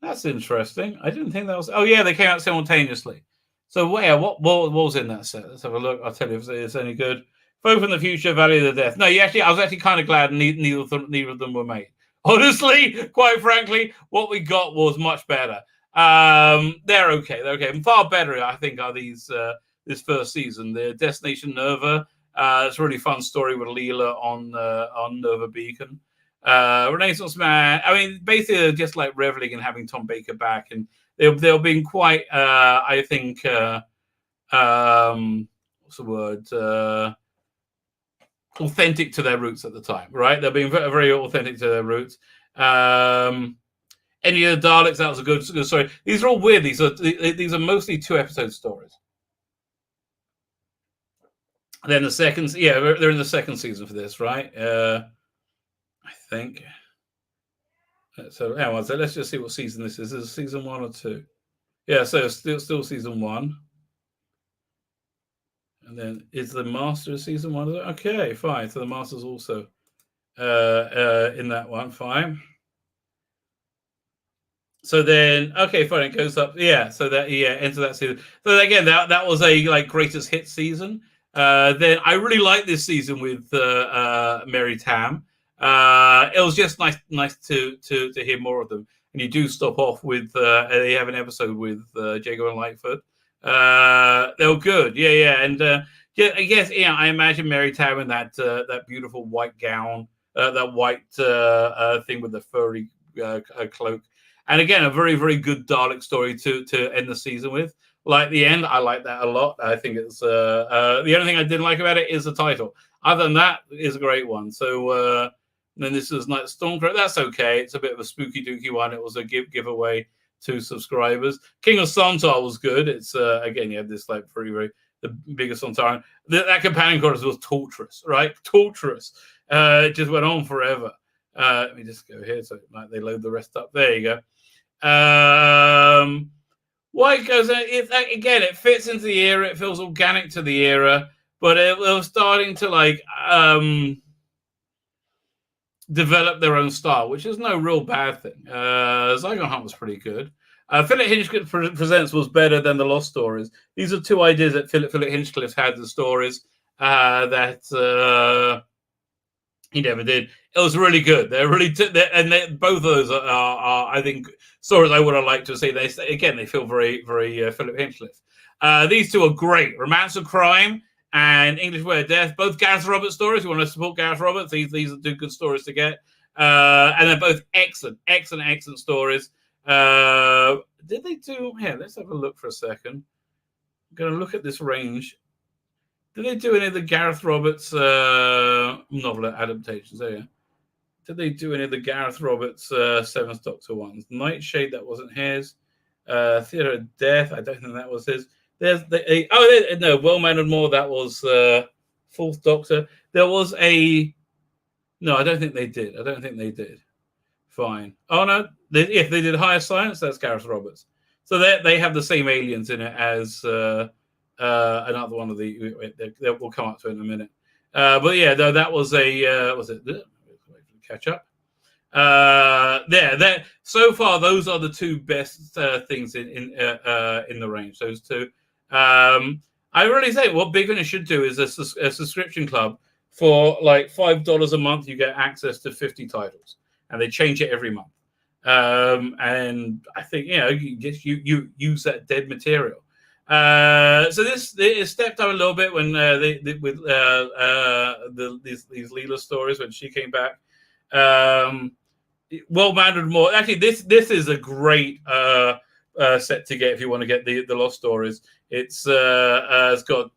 That's interesting. I didn't think that was. Oh yeah, they came out simultaneously. So what was in that set? Let's have a look. I'll tell you if it's any good. Both in the Future, Valley of the Death. No, I was actually kind of glad neither of them were made. Honestly, quite frankly, what we got was much better. They're okay. And far better, I think, are these this first season. The Destination Nerva. It's a really fun story with Leela on Nerva Beacon. Renaissance Man. I mean, basically, they're just like reveling in having Tom Baker back, and they're being quite, I think, what's the word? Authentic to their roots at the time, right? They're being very, very authentic to their roots. Any of the Daleks, that was a good story. These are all weird. These are mostly 2-episode stories. And then the second, they're in the second season for this, right? I think. So let's just see what season this is. Is it season 1 or 2? Yeah, so still season 1. And then is the Master season 1? Okay, fine. So the Master's also in that one. Fine. So then, okay, fine. It goes up. Yeah. So that enter that season. So again, that was a greatest hit season. Then I really like this season with Mary Tam. It was just nice to hear more of them. And you do stop off with they have an episode with Jago and Lightfoot. They were good, and I guess I imagine Mary Tam in that beautiful white gown, that white thing with the furry cloak, and again a very, very good Dalek story to end the season with. Like the end, I like that a lot. I think it's the only thing I didn't like about it is the title. Other than that, it's a great one. So then this is Night Stormcrow. That's okay. It's a bit of a spooky dooky one. It was a giveaway to subscribers. King of Santar was good. It's again, you have this like very, very the biggest on time. That companion chorus was torturous, right? Torturous. It just went on forever. Let me just go here so like they load the rest up. There you go. Why it goes? Again, it fits into the era. It feels organic to the era, but it was starting to like develop their own style, which is no real bad thing. Zygon Hunt was pretty good. Philip Hinchcliffe Presents was better than the Lost Stories. These are two ideas that Philip Hinchcliffe had, the stories that he never did. It was really good. They're really both of those are I think stories I would have liked to see. They feel very very Philip Hinchcliffe. These two are great. Romance of Crime and English Way of Death, both Gareth Roberts stories. You want to support Gareth Roberts? These are two good stories to get, and they're both excellent stories. Did they do? Here, let's have a look for a second. I'm going to look at this range. Did they do any of the Gareth Roberts novel adaptations? There, yeah. Did they do any of the Gareth Roberts Seventh Doctor ones? Nightshade, that wasn't his. Theatre of Death, I don't think that was his. No, Well Mannered More, that was Fourth Doctor. There was no, I don't think they did. Fine. Oh no, if they did Higher Science, that's Gareth Roberts. So they have the same aliens in it as another one of we'll come up to it in a minute. But yeah, no, that was was it? Catch up. So far, those are the two best things in the range. Those two. I really say what Big Finish should do is a subscription club for like $5 a month. You get access to 50 titles, and they change it every month. And I think you use that dead material. So it stepped up a little bit when these Leela stories when she came back. Well Mannered More. Actually, this is a great set to get if you want to get the Lost Stories. It's got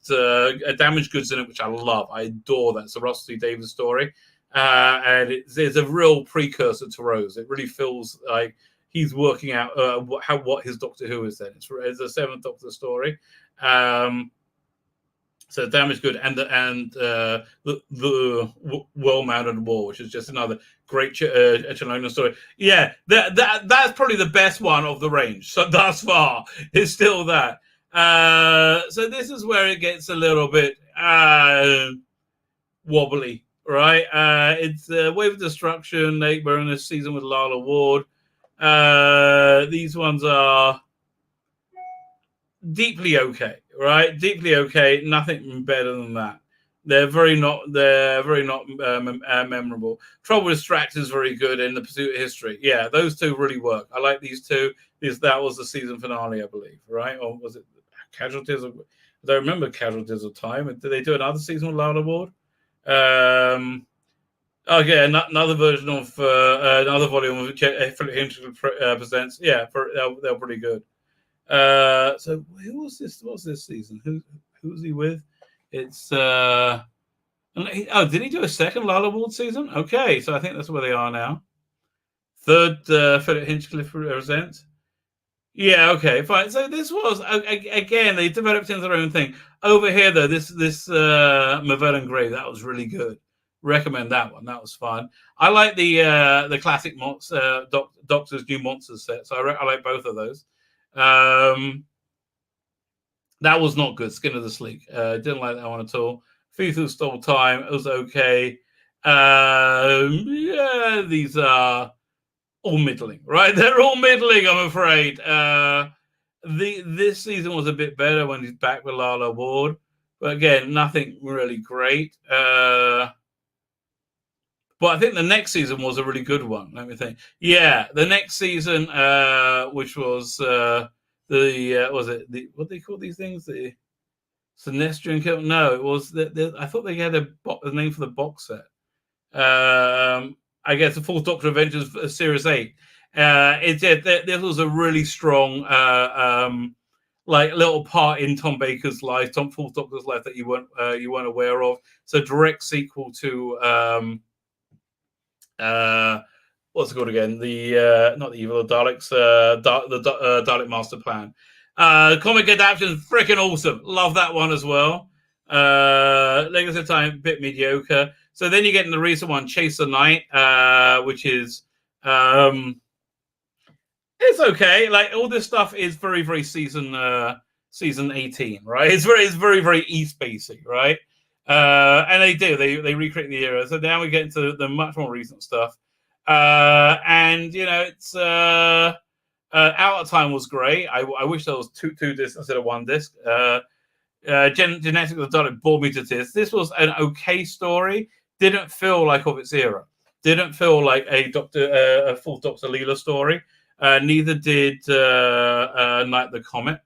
Damaged Goods in it, which I love. I adore that. It's a Russell T Davies story, and it's a real precursor to Rose. It really feels like he's working out what his Doctor Who is. Then it's a Seventh Doctor story. So Damaged Good and the Well Mannered War, which is just another great Chelonian story. Yeah, that's probably the best one of the range. So thus far, it's still that. So this is where it gets a little bit wobbly, right? It's Wave of Destruction. We're in this season with Lala Ward. These ones are deeply okay, right? Deeply okay. Nothing better than that. They're very not memorable. Trouble with Strax is very good, in The Pursuit of History. Yeah, those two really work. I like these two. That was the season finale, I believe, right? Or was it Casualties of? I don't remember Casualties of Time. Did they do another season with Lala Ward? Okay, another version of another volume of Philip Hinchcliffe presents. Yeah, they're pretty good. So who was this? What's this season? Who was he with? It's did he do a second Lala Ward season? Okay, so I think that's where they are now. Third Philip Hinchcliffe presents. Yeah, okay, fine. So this was again they developed into their own thing. Over here though, this Mavelle and Grey, that was really good. Recommend that one. That was fun. I like the classic Doctor's New Monsters set. So I like both of those. That was not good. Skin of the Sleek. Didn't like that one at all. Futhu Stole Time. It was okay. Yeah, these are all middling, right? They're all middling, I'm afraid. This season was a bit better when he's back with Lala Ward. But again, nothing really great. But I think the next season was a really good one. Let me think. Yeah, the next season, which was what do they call these things? The Sinestrian Kill? No, it was I thought they had a name for the box set. I guess the Fourth Doctor Adventures Series 8. This was a really strong like little part in Tom Baker's life, Fourth Doctor's life that you weren't aware of. So direct sequel to what's it called again? The not the Evil of Daleks, the Dalek Master Plan. Comic adaptation, freaking awesome. Love that one as well. Legacy of Time, bit mediocre. So then you get in the recent one, Chase the Night, which is it's okay. Like all this stuff is very, very season 18, right? It's very, very East basic, right? And they recreate the era. So now we get into the much more recent stuff. And you know, it's Out of Time was great. I wish there was two discs instead of one disc. Genetics of the Dalek bored me to tears. This was an okay story. Didn't feel like of its era. Didn't feel like a full Dr. Leela story. Neither did Night the Comet.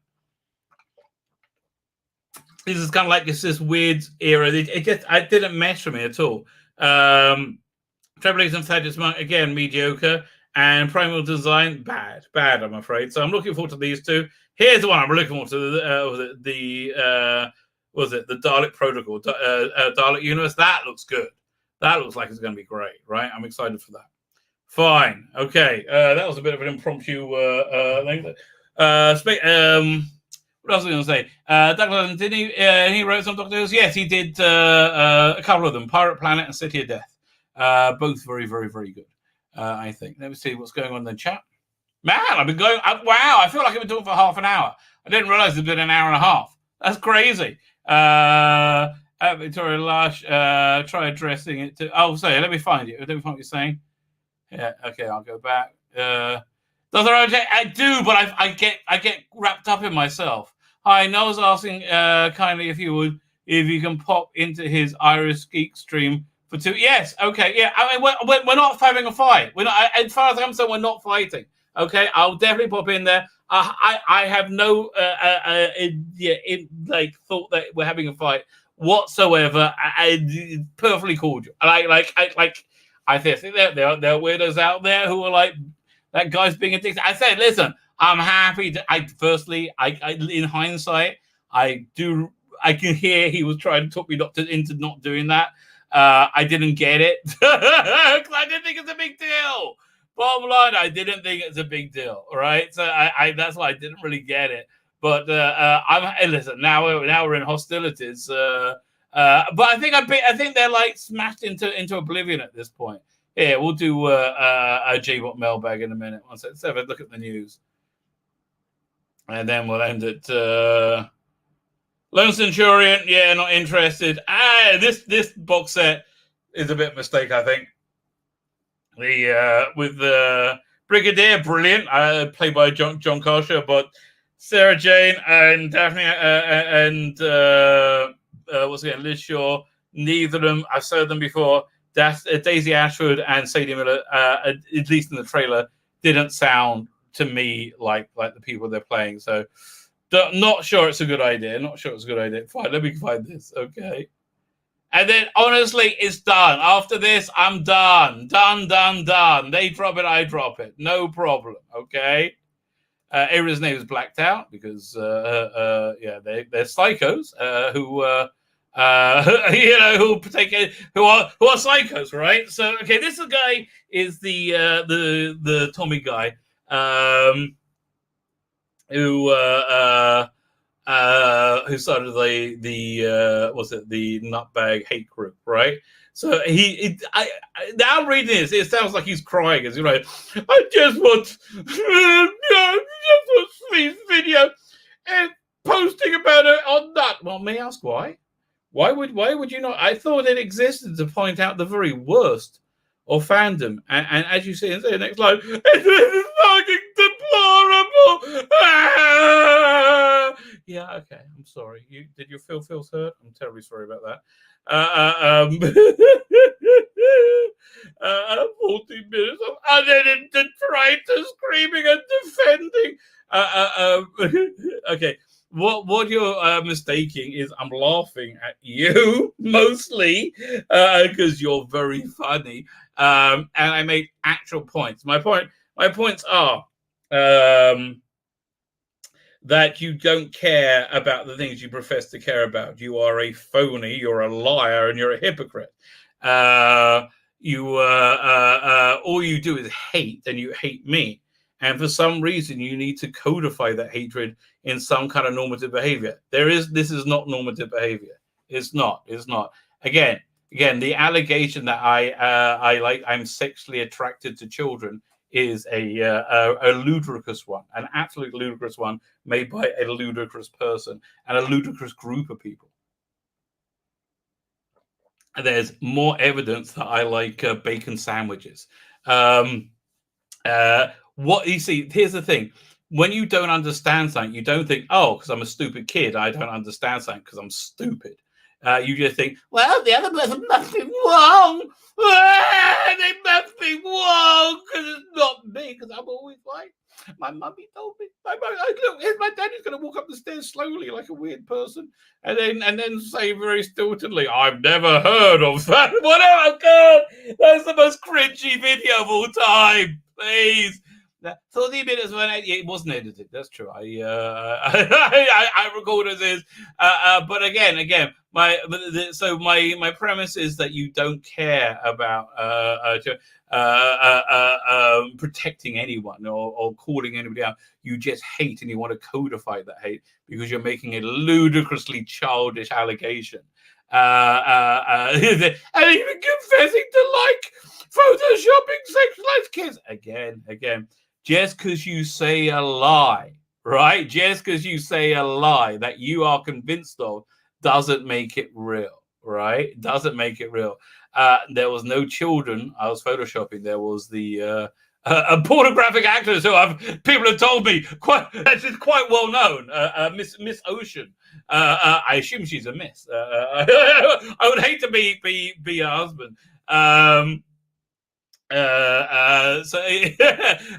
This is kind of like this weird era. It didn't mesh for me at all. Tribulation Thaddeus Monk, again, mediocre. And Primal Design, bad, I'm afraid. So I'm looking forward to these two. Here's the one I'm looking forward to. The Dalek Protocol, Dalek Universe. That looks good. That looks like it's going to be great, right? I'm excited for that. Fine. Okay. That was a bit of an impromptu thing. What else was I going to say? Douglas, did he wrote some Doctor Who's? Yes, he did a couple of them. Pirate Planet and City of Death. Both very, very, very good, I think. Let me see what's going on in the chat. Man, I've been going... wow, I feel like I've been talking for half an hour. I didn't realize it's been an hour and a half. That's crazy. Victoria Lush, try addressing it to... Oh, sorry, let me find you. Let me find what you're saying. Yeah, okay, I'll go back. Does I do, but I get wrapped up in myself. Hi, Noel's asking kindly if you can pop into his Iris Geek stream for 2. Yes, okay, yeah. I mean, we're not having a fight. We're not. As far as I'm concerned, we're not fighting. Okay, I'll definitely pop in there. I have no thought that we're having a fight whatsoever. I perfectly cordial. I think there are weirdos out there who are like, that guy's being addicted. I said, listen, I'm happy. In hindsight, I can hear he was trying to talk me into not doing that. I didn't get it because I didn't think it's a big deal. Bottom line, I didn't think it's a big deal. All right, so I that's why I didn't really get it. But listen, now we're in hostilities. But I think they're like smashed into oblivion at this point. Yeah, we'll do a J-Bot mailbag in a minute. Let's have a look at the news. And then we'll end it. Lone Centurion, yeah, not interested. This box set is a bit of a mistake, I think. With the Brigadier, brilliant, played by John Karsha, but Sarah Jane and Daphne and Liz Shaw, neither of them, I've said them before. Daisy Ashford and Sadie Miller, at least in the trailer, didn't sound to me like the people they're playing. So, not sure it's a good idea. Fine, let me find this. Okay. And then, honestly, it's done. After this, I'm done. Done. They drop it, I drop it. No problem. Okay. Everyone's name is blacked out because, they're psychos who who are psychos, right? So okay, this guy is the Tommy guy, who started the Nutbag hate group, right? So now I'm reading this, it sounds like he's crying as I just want Sweet's video and posting about it on that. Well, may I ask why? Why would you not? I thought it existed to point out the very worst of fandom. And as you see in the next line, this is fucking deplorable. Yeah, okay. I'm sorry. Did your feels hurt? I'm terribly sorry about that. 40 minutes of unedited detritus screaming and defending. Okay. What you're mistaking is I'm laughing at you mostly because you're very funny, and I made actual points. My points are that you don't care about the things you profess to care about. You are a phony, you're a liar, and you're a hypocrite. All you do is hate, and you hate me. And for some reason, you need to codify that hatred in some kind of normative behavior. This is not normative behavior. It's not. Again, the allegation that I'm sexually attracted to children is a ludicrous one, an absolute ludicrous one made by a ludicrous person and a ludicrous group of people. There's more evidence that I like bacon sandwiches. What you see, here's the thing. When you don't understand something, you don't think, oh, because I'm a stupid kid, I don't understand something because I'm stupid. You just think, well, the other person must be wrong. They must be wrong because it's not me, because I'm always right. My mummy told me. Look, here's my dad. He's going to walk up the stairs slowly like a weird person, and then say very stiltedly, "I've never heard of that." Whatever, God, that's the most cringy video of all time. Please. 30 minutes when it wasn't edited. That's true. I recorded this, but again, my premise is that you don't care about protecting anyone or calling anybody out. You just hate, and you want to codify that hate because you're making a ludicrously childish allegation, and even confessing to like photoshopping sexualized kids again. Just because you say a lie, right? Just because you say a lie that you are convinced of doesn't make it real, right? Doesn't make it real. There was no children. I was photoshopping. There was the a pornographic actress who people have told me she's quite well known, Miss Ocean. I assume she's a miss. I would hate to be a husband.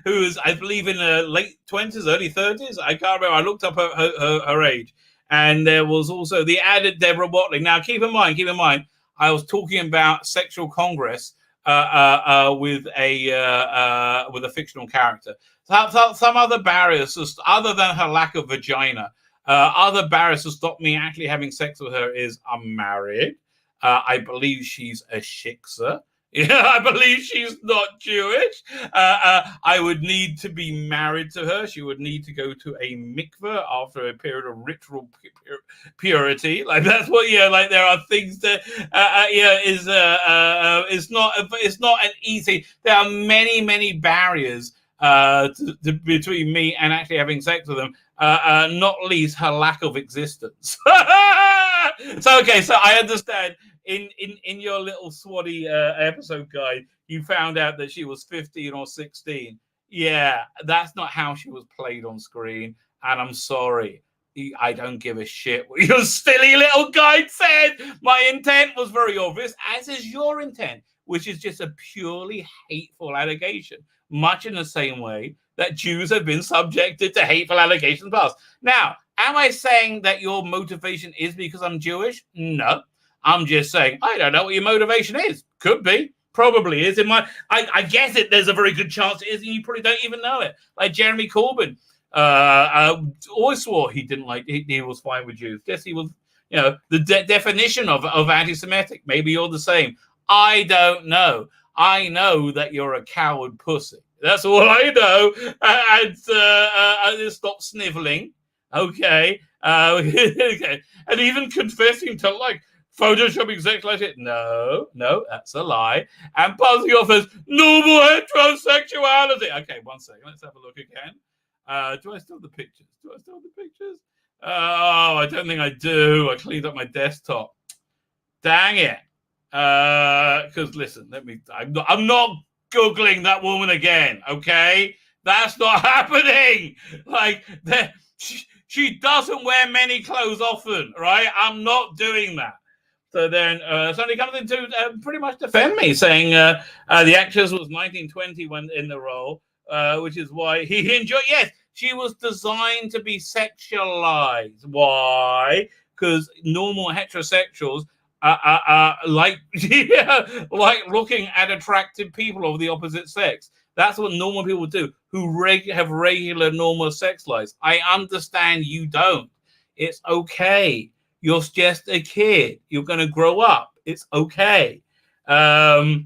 Who's I believe in her late 20s, early 30s. I can't remember. I looked up her age, and there was also the added Deborah Watling. Now, keep in mind, I was talking about Sexual Congress with a fictional character. Some other barriers, other than her lack of vagina, other barriers to stop me actually having sex with her is I'm married. I believe she's a shiksa. Yeah, I believe she's not Jewish. I would need to be married to her. She would need to go to a mikveh after a period of ritual purity. Like that's what, like there are things that, it's not an easy. There are many barriers between me and actually having sex with them. Not least her lack of existence. So I understand. In your little swatty episode guide, you found out that she was 15 or 16. Yeah, that's not how she was played on screen. And I'm sorry. I don't give a shit what your silly little guide said. My intent was very obvious, as is your intent, which is just a purely hateful allegation, much in the same way that Jews have been subjected to hateful allegations in the past. Now, am I saying that your motivation is because I'm Jewish? No. I'm just saying, I don't know what your motivation is. Could be. Probably is. I guess there's a very good chance it is, and you probably don't even know it. Like Jeremy Corbyn always swore he didn't like, he was fine with Jews. Guess he was, the definition of anti-Semitic. Maybe you're the same. I don't know. I know that you're a coward pussy. That's all I know. And just stop sniveling. Okay. Okay. And even confessing to photoshopping sex like it. No, that's a lie. And passing off as normal heterosexuality. Okay, one second. Let's have a look again. Do I still have the pictures? Oh, I don't think I do. I cleaned up my desktop. Dang it. Because listen, I'm not Googling that woman again, okay? That's not happening. She doesn't wear many clothes often, right? I'm not doing that. So then somebody comes in to pretty much defend me, saying the actress was 1920 when in the role, which is why he enjoyed. Yes, she was designed to be sexualized. Why? Because normal heterosexuals like looking at attractive people of the opposite sex. That's what normal people do, who have regular normal sex lives. I understand you don't. It's okay. You're just a kid. You're going to grow up. It's okay. So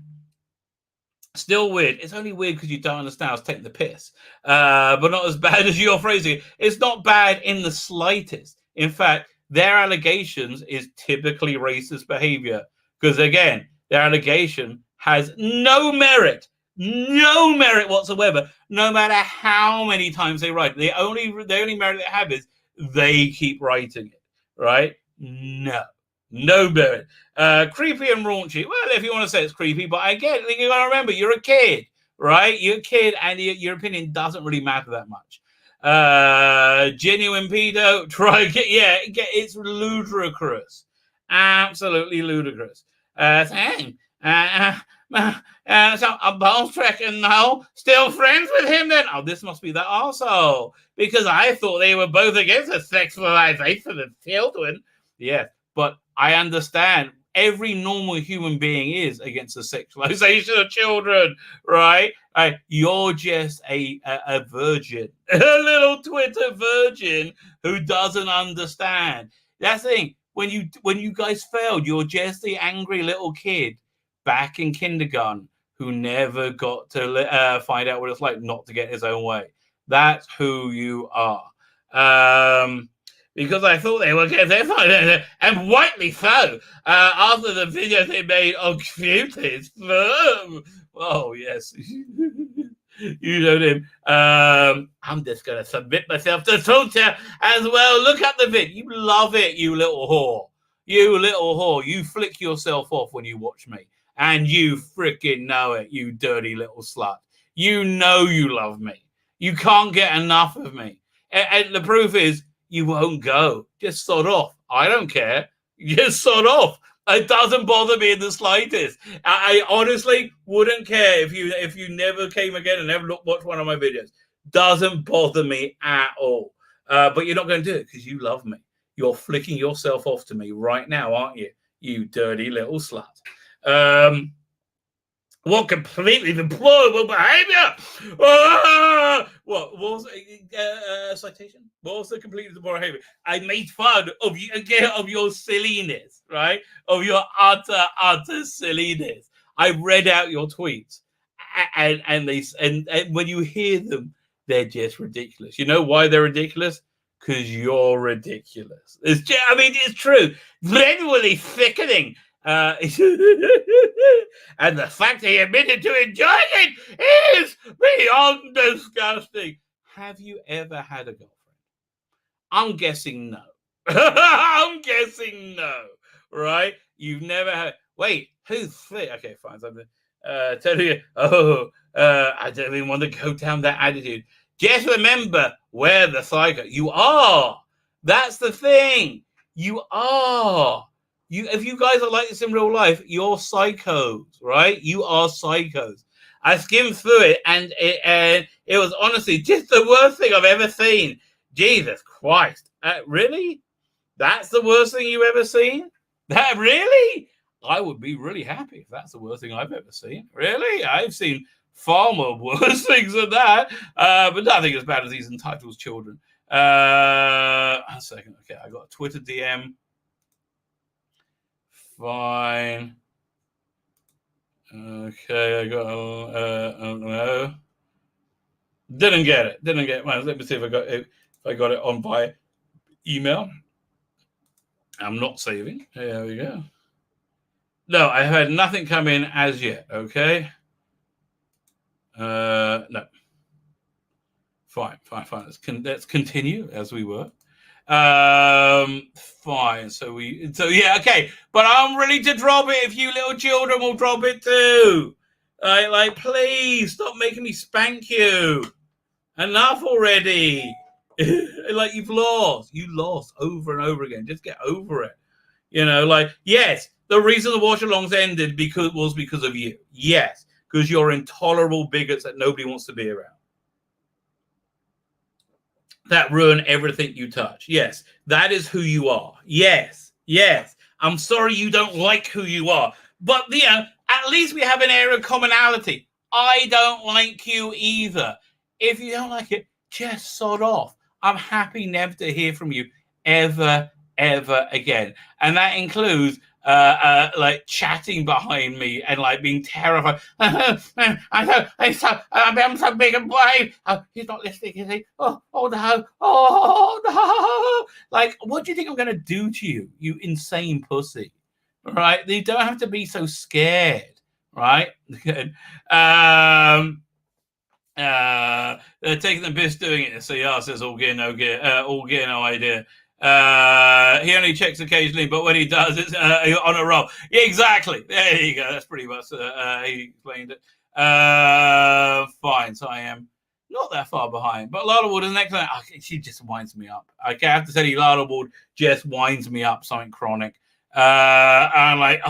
Still weird. It's only weird because you don't understand I was taking the piss. But not as bad as you're phrasing it. It's not bad in the slightest. In fact, their allegations is typically racist behavior. Because again, their allegation has no merit whatsoever, no matter how many times they write. The only merit they have is they keep writing it, right? No merit. Creepy and raunchy. Well, if you want to say it's creepy, but again, you got to remember, you're a kid, right? You're a kid, and your opinion doesn't really matter that much. Genuine pedo. It's ludicrous, absolutely ludicrous. So I'm both tracking now. Still friends with him then? Oh, this must be the arsehole. Because I thought they were both against the sexualization of children. Yes, but I understand every normal human being is against the sexualization of children, right? You're just a virgin, a little Twitter virgin who doesn't understand. That's the thing. When you guys failed, you're just the angry little kid back in kindergarten who never got to find out what it's like not to get his own way. That's who you are. Because I thought they were getting, and rightly so, after the video they made on Cupid's firm. Oh, yes. You know him. I'm just going to submit myself to torture as well. Look at the vid. You love it, you little whore. You little whore. You flick yourself off when you watch me. And you freaking know it, you dirty little slut. You know you love me. You can't get enough of me. And the proof is, you won't go. Just sod off. I don't care. Just sod off. It doesn't bother me in the slightest. I honestly wouldn't care if you never came again and never watched one of my videos. Doesn't bother me at all. But you're not going to do it because you love me. You're flicking yourself off to me right now, aren't you? You dirty little slut. What completely deplorable behavior! What was citation? What was the completely deplorable behavior? I made fun of you again, of your silliness, right? Of your utter silliness. I read out your tweets, and when you hear them, they're just ridiculous. You know why they're ridiculous? Because you're ridiculous. It's true. Genuinely sickening. And the fact he admitted to enjoying it is beyond disgusting. Have you ever had a girlfriend? I'm guessing no. I'm guessing no. Right? You've never had. Wait, who's fit? Okay, fine. Tell you. I don't even want to go down that attitude. Just remember, we're the psycho. You are. That's the thing. You are. If you guys are like this in real life, you're psychos, right? You are psychos. I skimmed through it, and it was honestly just the worst thing I've ever seen. Jesus Christ. Really? That's the worst thing you've ever seen? That really? I would be really happy if that's the worst thing I've ever seen. Really? I've seen far more worse things than that, but nothing as bad as these entitled children. A second. Okay, I got a Twitter DM. Fine. Okay, I got. I don't know. Didn't get it. Well, let me see if I got it on by email. I'm not saving. There we go. No, I had nothing come in as yet. Okay. No. Fine. Let's continue as we were. Fine. So yeah, okay. But I'm ready to drop it if you little children will drop it too. Like, please stop making me spank you. Enough already. Like, you lost over and over again. Just get over it. You know, like, yes, the reason the watch-alongs ended was because of you. Yes, because you're intolerable bigots that nobody wants to be around. That ruin everything you touch. Yes, that is who you are. Yes. I'm sorry you don't like who you are. But, you know, at least we have an area of commonality. I don't like you either. If you don't like it, just sod off. I'm happy never to hear from you ever again. And that includes like chatting behind me and like being terrified. I'm so big and brave. Oh, he's not listening, is he? Oh no. Oh no. Like, what do you think I'm going to do to you, you insane pussy? Right? You don't have to be so scared. Right? Good. They're taking the piss doing it. So yeah, says all gear, no idea. He only checks occasionally, but when he does, it's on a roll. Yeah, exactly. There you go. That's pretty much he explained it. Fine. So I am not that far behind. But Lala Wood is next. She just winds me up. Okay, I have to say, Lala Wood just winds me up. Something chronic. And I'm like,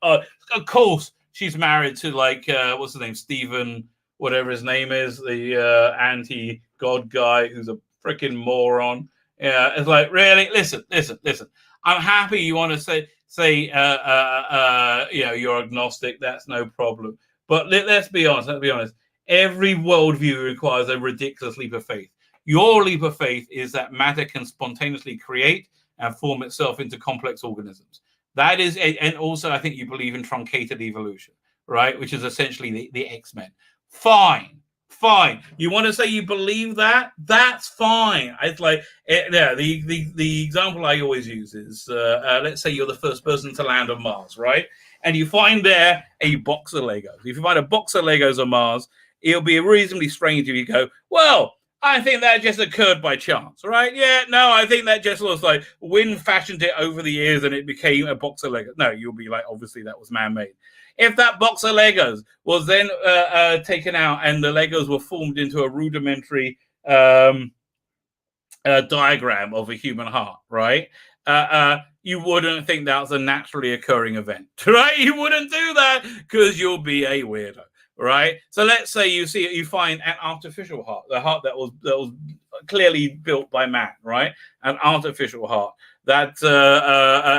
of course she's married to like what's his name, Stephen, whatever his name is, the anti-God guy who's a freaking moron. Yeah, it's like, really? Listen. I'm happy you want to say you're agnostic. That's no problem. But let's be honest. Every worldview requires a ridiculous leap of faith. Your leap of faith is that matter can spontaneously create and form itself into complex organisms. That is, and also I think you believe in truncated evolution, right? Which is essentially the X-Men. Fine. You want to say you believe that? That's fine. It's like, the example I always use is, let's say you're the first person to land on Mars, right? And you find there a box of Legos. If you find a box of Legos on Mars, it'll be reasonably strange if you go, well, I think that just occurred by chance, right? Yeah, no, I think that just was like wind fashioned it over the years and it became a box of Legos. No, you'll be like, obviously that was man-made. If that box of Legos was then taken out and the Legos were formed into a rudimentary diagram of a human heart, right? You wouldn't think that was a naturally occurring event, right? You wouldn't do that because you'll be a weirdo, right? So let's say you find an artificial heart, the heart that was clearly built by man, right? An artificial heart. That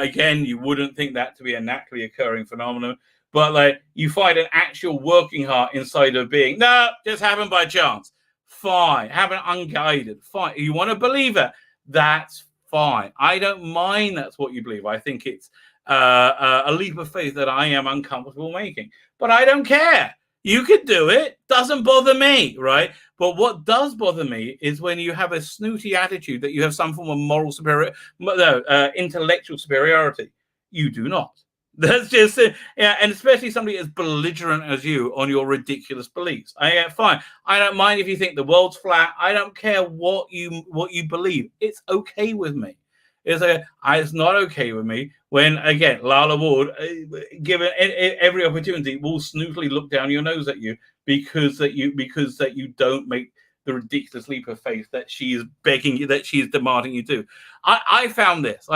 again, you wouldn't think that to be a naturally occurring phenomenon. But like you find an actual working heart inside a being. No, just happened by chance. Fine. Happened unguided. Fine. You want to believe it? That's fine. I don't mind that's what you believe. I think it's a leap of faith that I am uncomfortable making. But I don't care. You could do it. Doesn't bother me, right? But what does bother me is when you have a snooty attitude that you have some form of moral superiority, intellectual superiority. You do not. That's just it. Yeah, and especially somebody as belligerent as you on your ridiculous beliefs. Fine. I don't mind if you think the world's flat. I don't care what you believe. It's okay with me. It's not okay with me when, again, Lala Ward, given every opportunity, will snootily look down your nose at you because you don't make the ridiculous leap of faith that she is begging you, that she is demanding you do. I found this.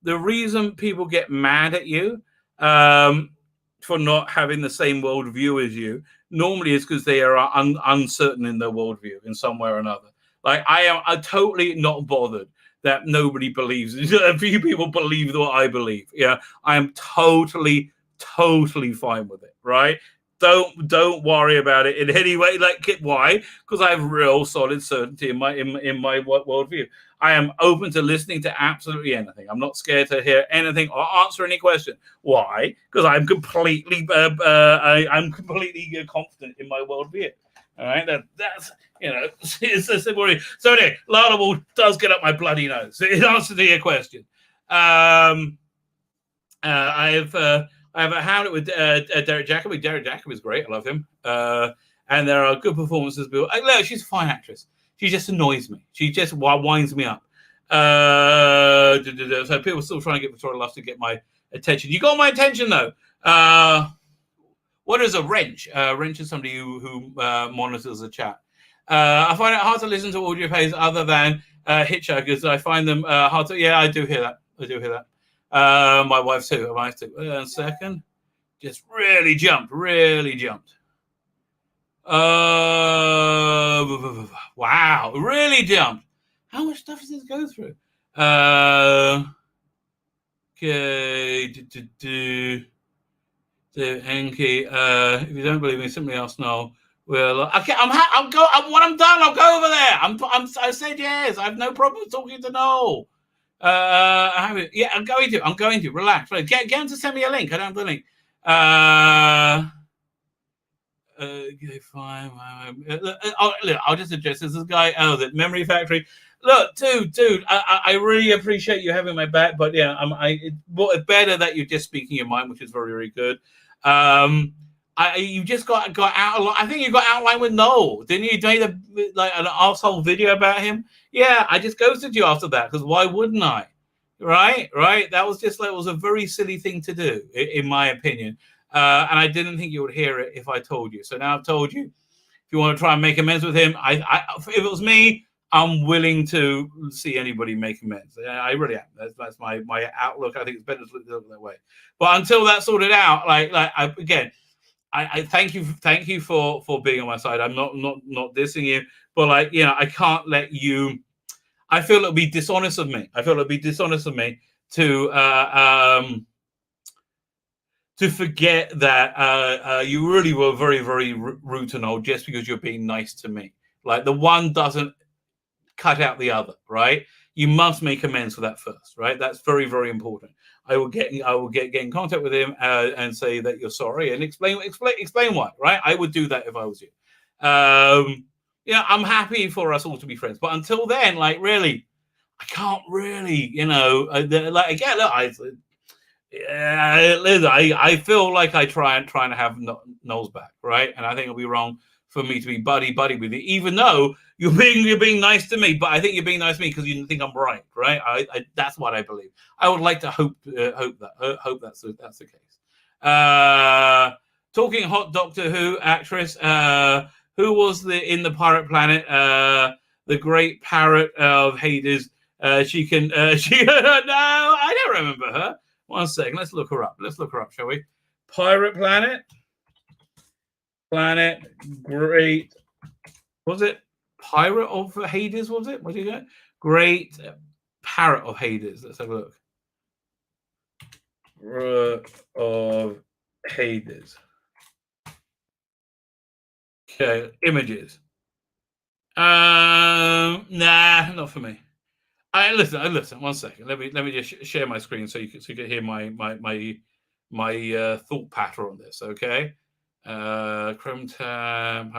The reason people get mad at you for not having the same worldview as you normally is because they are uncertain in their worldview in some way or another. Like I'm totally not bothered that nobody believes. A few people believe what I believe. Yeah, I am totally fine with it. Right? Don't worry about it in any way. Like, why? Because I have real solid certainty in my worldview. I am open to listening to absolutely anything. I'm not scared to hear anything or answer any question. Why? Because I'm completely confident in my worldview. All right, that's it's a simple. So anyway, Lala Wall does get up my bloody nose. In answer to your question, I have a hound with Derek Jacobi. Derek Jacobi is great. I love him. And there are good performances. Look, she's a fine actress. She just annoys me. She just winds me up. So people are still trying to get Victoria Luft to get my attention. You got my attention, though. What is a wrench? Wrench is somebody who monitors the chat. I find it hard to listen to audio plays other than hitchhikers. I find them hard to... Yeah, I do hear that. My wife too. A second. Just really jumped. Wow, really jumped. How much stuff does this go through? Okay. Enki, if you don't believe me, simply ask no. Well, okay, when I'm done, I'll go over there. I said yes. I have no problem talking to Noel. Yeah, I'm going to relax. Get him to send me a link. I don't have the link. Okay, fine. Look, I'll just address this guy. Oh, the Memory Factory. Look, dude, I really appreciate you having my back, but yeah, it's better that you're just speaking your mind, which is very, very good. You just got out. I think you got outlined with Noel, didn't you? Made an arsehole video about him. Yeah, I just ghosted you after that because why wouldn't I? Right. That was just like, it was a very silly thing to do, in my opinion. And I didn't think you would hear it if I told you. So now I've told you. If you want to try and make amends with him, if it was me, I'm willing to see anybody make amends. I really am. That's my outlook. I think it's better to look that way. But until that's sorted out, I thank you for being on my side. I'm not dissing you, but I can't let you. I feel it would be dishonest of me. To forget that you really were very, very rude to Noel just because you're being nice to me. Like, the one doesn't cut out the other, right? You must make amends for that first, right? That's very, very important. I will get in contact with him and say that you're sorry and explain why, right? I would do that if I was you. I'm happy for us all to be friends, but until then, really, I can't really, again, look, Liz, I feel like I trying to have Noel's back, right? And I think it'll be wrong for me to be buddy with you, even though you're being nice to me. But I think you're being nice to me because you think I'm right? I that's what I believe. I would like to hope that's the case. Talking hot Doctor Who actress, who was in the Pirate Planet, the great parrot of Hades. She no, I don't remember her. 1 second. Let's look her up, shall we? Pirate Planet. Great. Was it Pirate of Hades? Was it? What did you get? Great Parrot of Hades. Let's have a look. Of Hades. Okay, images. Nah, not for me. Listen. 1 second. Let me just share my screen so you can hear my thought pattern on this. Okay. Chrome tab.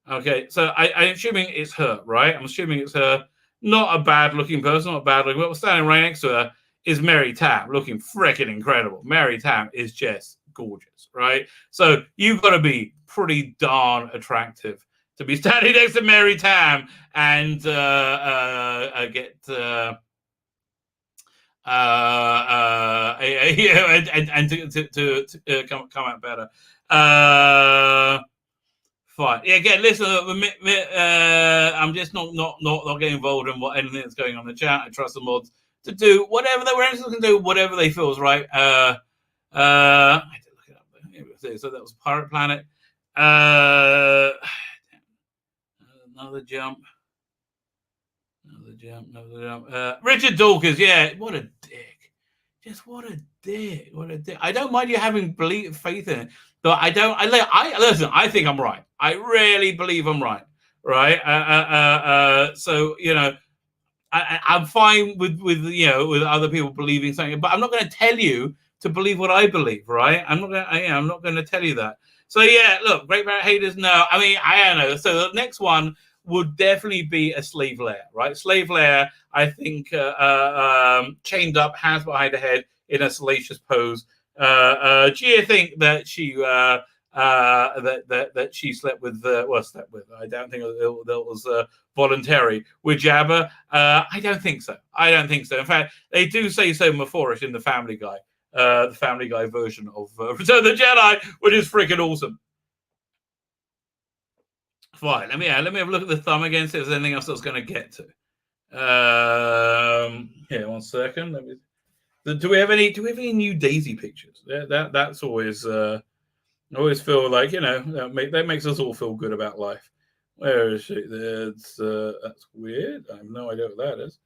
Okay. So I'm assuming it's her, right? I'm assuming it's her. Not a bad looking person. Not bad looking. But standing right next to her is Mary Tam, looking freaking incredible. Mary Tam is just gorgeous, right? So you've got to be pretty darn attractive to be standing next to Mary Tam and get and to come out better. Fine. Yeah. Again, listen. I'm just not getting involved in anything that's going on in the chat. I trust the mods to do whatever they can do, whatever they feel is right. I did look it up. So that was Pirate Planet. Another jump. Richard Dawkins, yeah, what a dick. Just what a dick. I don't mind you having faith in it, but I don't. Listen. I think I'm right. I really believe I'm right. Right. So I'm fine with other people believing something, but I'm not going to tell you to believe what I believe. Right. I'm not going to tell you that. So yeah, look, Great Barrett Haters. No, I mean, I don't know. So the next one would definitely be a Slave Lair, right? Slave Lair, I think, chained up, hands behind her head in a salacious pose. Do you think that she that she slept with? Slept with? I don't think that was voluntary with Jabba. I don't think so. In fact, they do say so Mephoris in the Family Guy. The Family Guy version of Return of the Jedi, which is freaking awesome. Fine. Let me have a look at the thumb again. See if there's anything else I was going to get to. Here, 1 second. Do we have any new Daisy pictures? That's always. I always feel like that makes us all feel good about life. Where is she? That's weird. I have no idea what that is.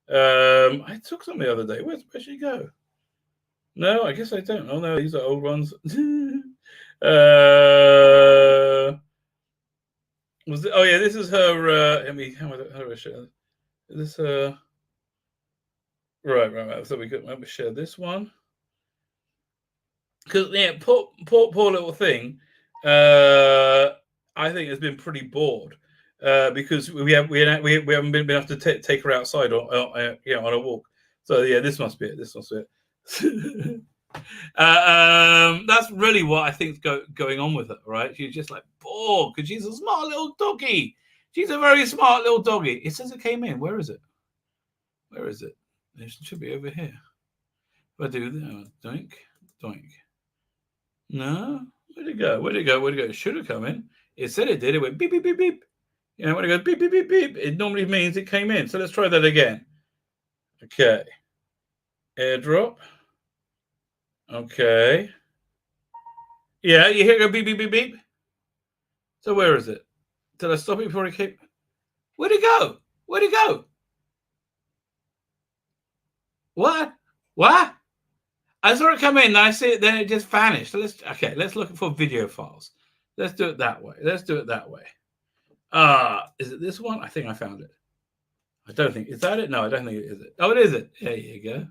I took some the other day. Where'd she go? No, I guess I don't. Oh no, these are old ones. This is her. How is this her? Right. So we could maybe share this one. Because poor little thing. I think has been pretty bored because we haven't been able to take her outside on a walk. So yeah, this must be it. That's really what I think's going on with her, right? She's just like bored because she's a smart little doggy. She's a very smart little doggy. It says it came in. Where is it? It should be over here. If I do that, doink. No, where'd it go? It should have come in. It said it did. It went beep, beep, beep, beep. You know, when it goes beep, beep, beep, beep, it normally means it came in. So let's try that again. Okay. Airdrop. Okay. Yeah, you hear it go beep, beep, beep, beep. So where is it? Did I stop it before it came? Where'd it go? What? I saw it come in, and I see it, then it just vanished. So let's look for video files. Let's do it that way. Is it this one? I think I found it. I don't think. Is that it? No, I don't think it is it. Oh, it is it. There you go.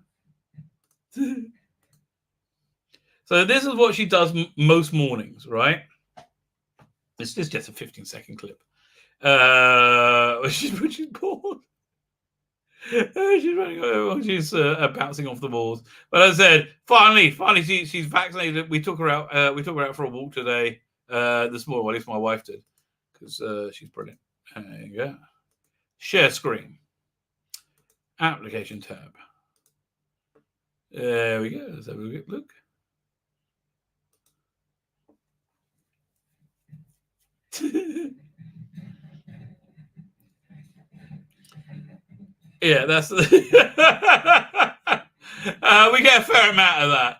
So this is what she does most mornings, right? This is just a 15-second clip. She's bored. She's running over. She's bouncing off the walls. But as I said, finally, she's vaccinated. We took her out. We took her out for a walk today. This morning, well, at least my wife did, because she's brilliant. There you go. Share screen. Application tab. There we go. Let's have a look. Yeah, that's we get a fair amount of that.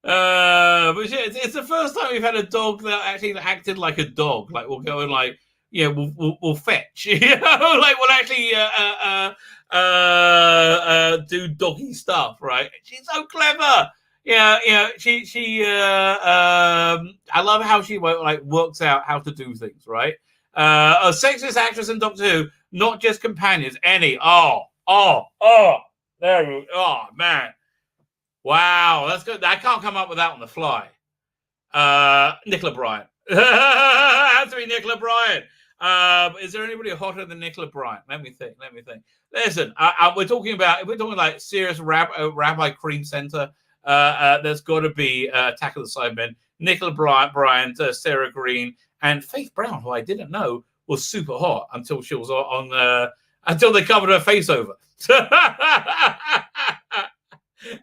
But yeah, it's the first time we've had a dog that actually acted like a dog. Like we'll go and like, yeah, we'll fetch. You know, like we'll actually do doggy stuff, right? She's so clever. Yeah, she I love how she like works out how to do things, right? A sexist actress in Doctor Who, not just companions, any. There you go. Oh man. Wow, that's good. I can't come up with that on the fly. Nicola Bryant. Has to be Nicola Bryant. Is there anybody hotter than Nicola Bryant? Let me think. Listen, we're talking like serious Rabbi Cream Center. There's got to be Attack of the Cybermen, Nicola Bryant, Sarah Green, and Faith Brown, who I didn't know was super hot until she was on until they covered her face over.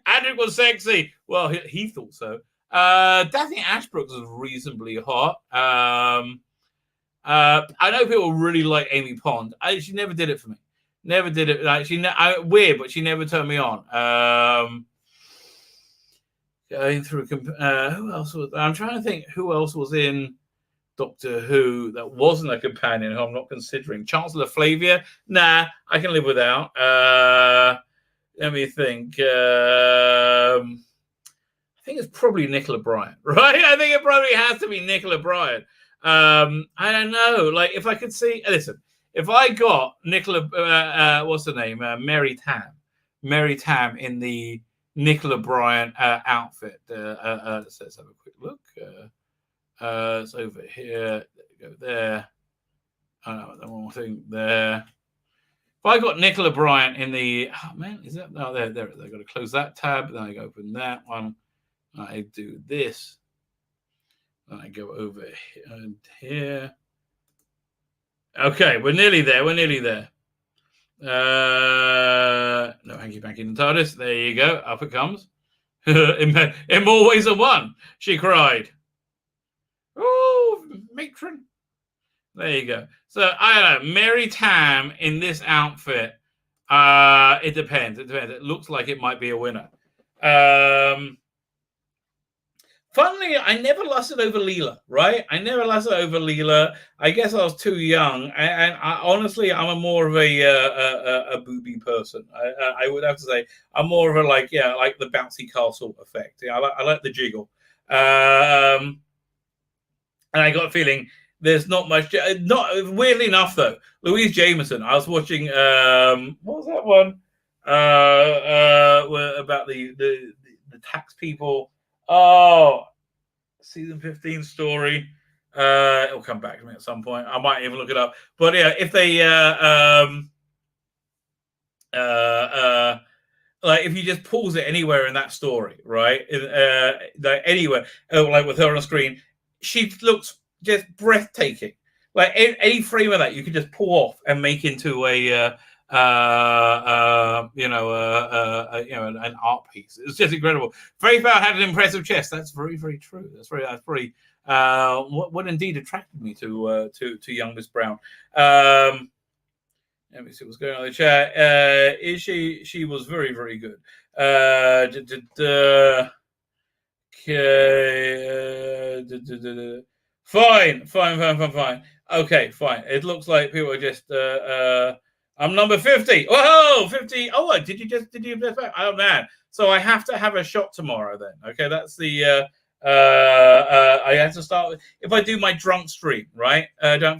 Andrew was sexy. Well, he thought so. Daphne Ashbrook was reasonably hot. I know people really like Amy Pond. She never did it for me. Never did it. Like weird, but she never turned me on. Going through who else was? I'm trying to think who else was in Doctor Who that wasn't a companion who I'm not considering. Chancellor Flavia, nah, I can live without. Let me think. I think it's probably Nicola Bryant, right? I think it probably has to be Nicola Bryant. I don't know. Like, if I could see, listen, if I got Nicola, what's her name? Mary Tam in the Nicola Bryant outfit. Let's have a quick look. It's over here. Go there. The one thing there. If I got Nicola Bryant in the, is that? No, there. I've got to close that tab. Then I go open that one. I do this. Then I go over here. Okay, we're nearly there. No hanky panky in the TARDIS. There you go. Up it comes. in more ways than one, she cried. Oh, matron. There you go. So I don't know. Mary Tam in this outfit. It depends. It looks like it might be a winner. Funnily, I never lusted over Leela, right? I guess I was too young, and honestly, I'm more of a booby person. I would have to say I'm more of a like the bouncy castle effect. Yeah, I like the jiggle, and I got a feeling there's not much. Not weirdly enough though. Louise Jameson. I was watching. What was that one? about the tax people. Oh, season 15 story. It'll come back to me at some point. I might even look it up. But yeah, if they like if you just pause it anywhere in that story, right? Like anywhere, like with her on the screen, she looks just breathtaking. Like any frame of that, you could just pull off and make into a an art piece. It's just incredible. Very Foul had an impressive chest. That's very, very true. That's pretty. What indeed attracted me to young Miss Brown. Let me see what's going on in the chat. Is she was very, very good. Fine. Okay, fine. It looks like people are just I'm number 50. Whoa, 50. Oh, did you just back? Oh man. So I have to have a shot tomorrow then. Okay, that's the I have to start with, if I do my drunk stream, right? No,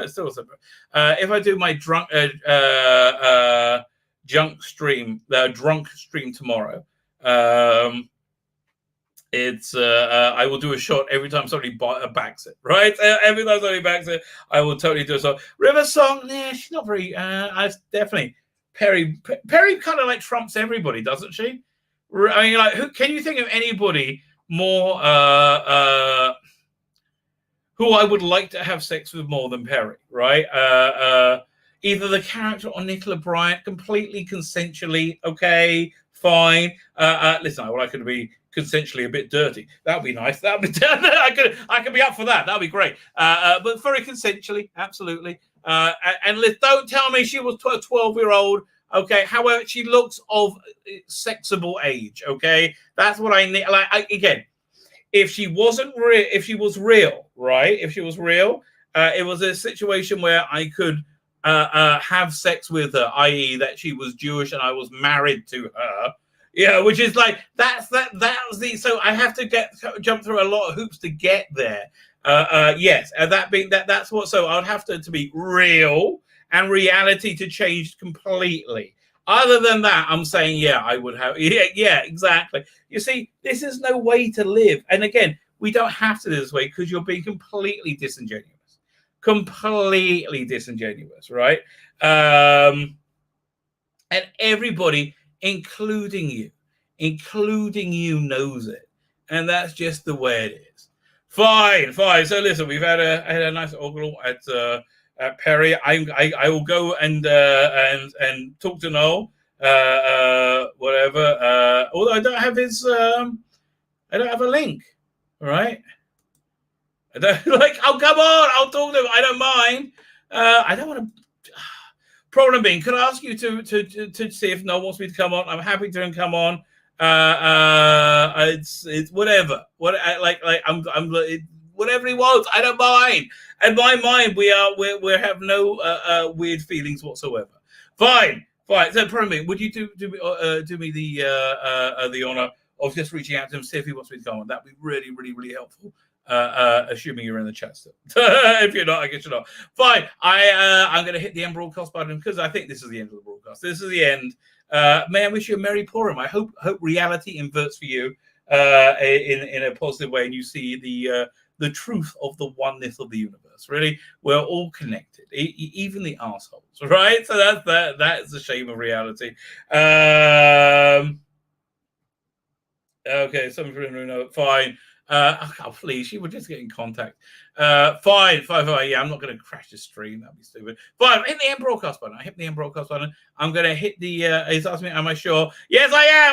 it's still separate. If I do my drunk stream tomorrow, it's I will do a shot every time somebody backs it, right? Every time somebody backs it, I will totally do a shot. River Song, yeah, she's not very. I definitely Perry kind of like trumps everybody, doesn't she? I mean, like, who can you think of anybody more who I would like to have sex with more than Perry, right? Either the character or Nicola Bryant, completely consensually, okay, fine. Listen, I could be consensually a bit dirty. That would be nice. That would be I could be up for that. That would be great. But very consensually, absolutely. And don't tell me she was a 12-year-old. Okay, however, she looks of sexable age. Okay, that's what I need. Like again, if she wasn't real, if she was real, right? If she was real, it was a situation where I could have sex with her, i.e., that she was Jewish and I was married to her. Yeah, which is like that was the. So I have to jump through a lot of hoops to get there. Yes, that being that's what. So I would have to be real and reality to change completely. Other than that, I'm saying, yeah, I would have. Yeah, exactly. You see, this is no way to live. And again, we don't have to do this way because you're being completely disingenuous. Completely disingenuous, right? And everybody, including you, knows it. And that's just the way it is. Fine. So listen, we've had a nice ogle at Perry. I will go and talk to Noel. Whatever. Although I don't have his I don't have a link. All right. I don't oh come on, I'll talk to him. I don't mind. I don't want to. Problem being, could I ask you to see if Noel wants me to come on? I'm happy to come on. It's whatever. I'm whatever he wants. I don't mind. In my mind, we have no weird feelings whatsoever. Fine. So, problem being, would you do me the honor of just reaching out to him, see if he wants me to come on? That'd be really, really, really helpful. Assuming you're in the chat still. If you're not, I guess you're not. Fine. I'm going to hit the end broadcast button because I think this is the end of the broadcast. This is the end. May I wish you a Merry Purim. I hope reality inverts for you in a positive way, and you see the truth of the oneness of the universe. Really, we're all connected, even the assholes. Right? So that's the shame of reality. Okay, something fine. Oh, please, you would just get in contact. Fine. Yeah, I'm not going to crash the stream. That'd be stupid. Fine, hit the end broadcast button. I hit the end broadcast button. I'm going to hit the. He's asking me, am I sure? Yes, I am.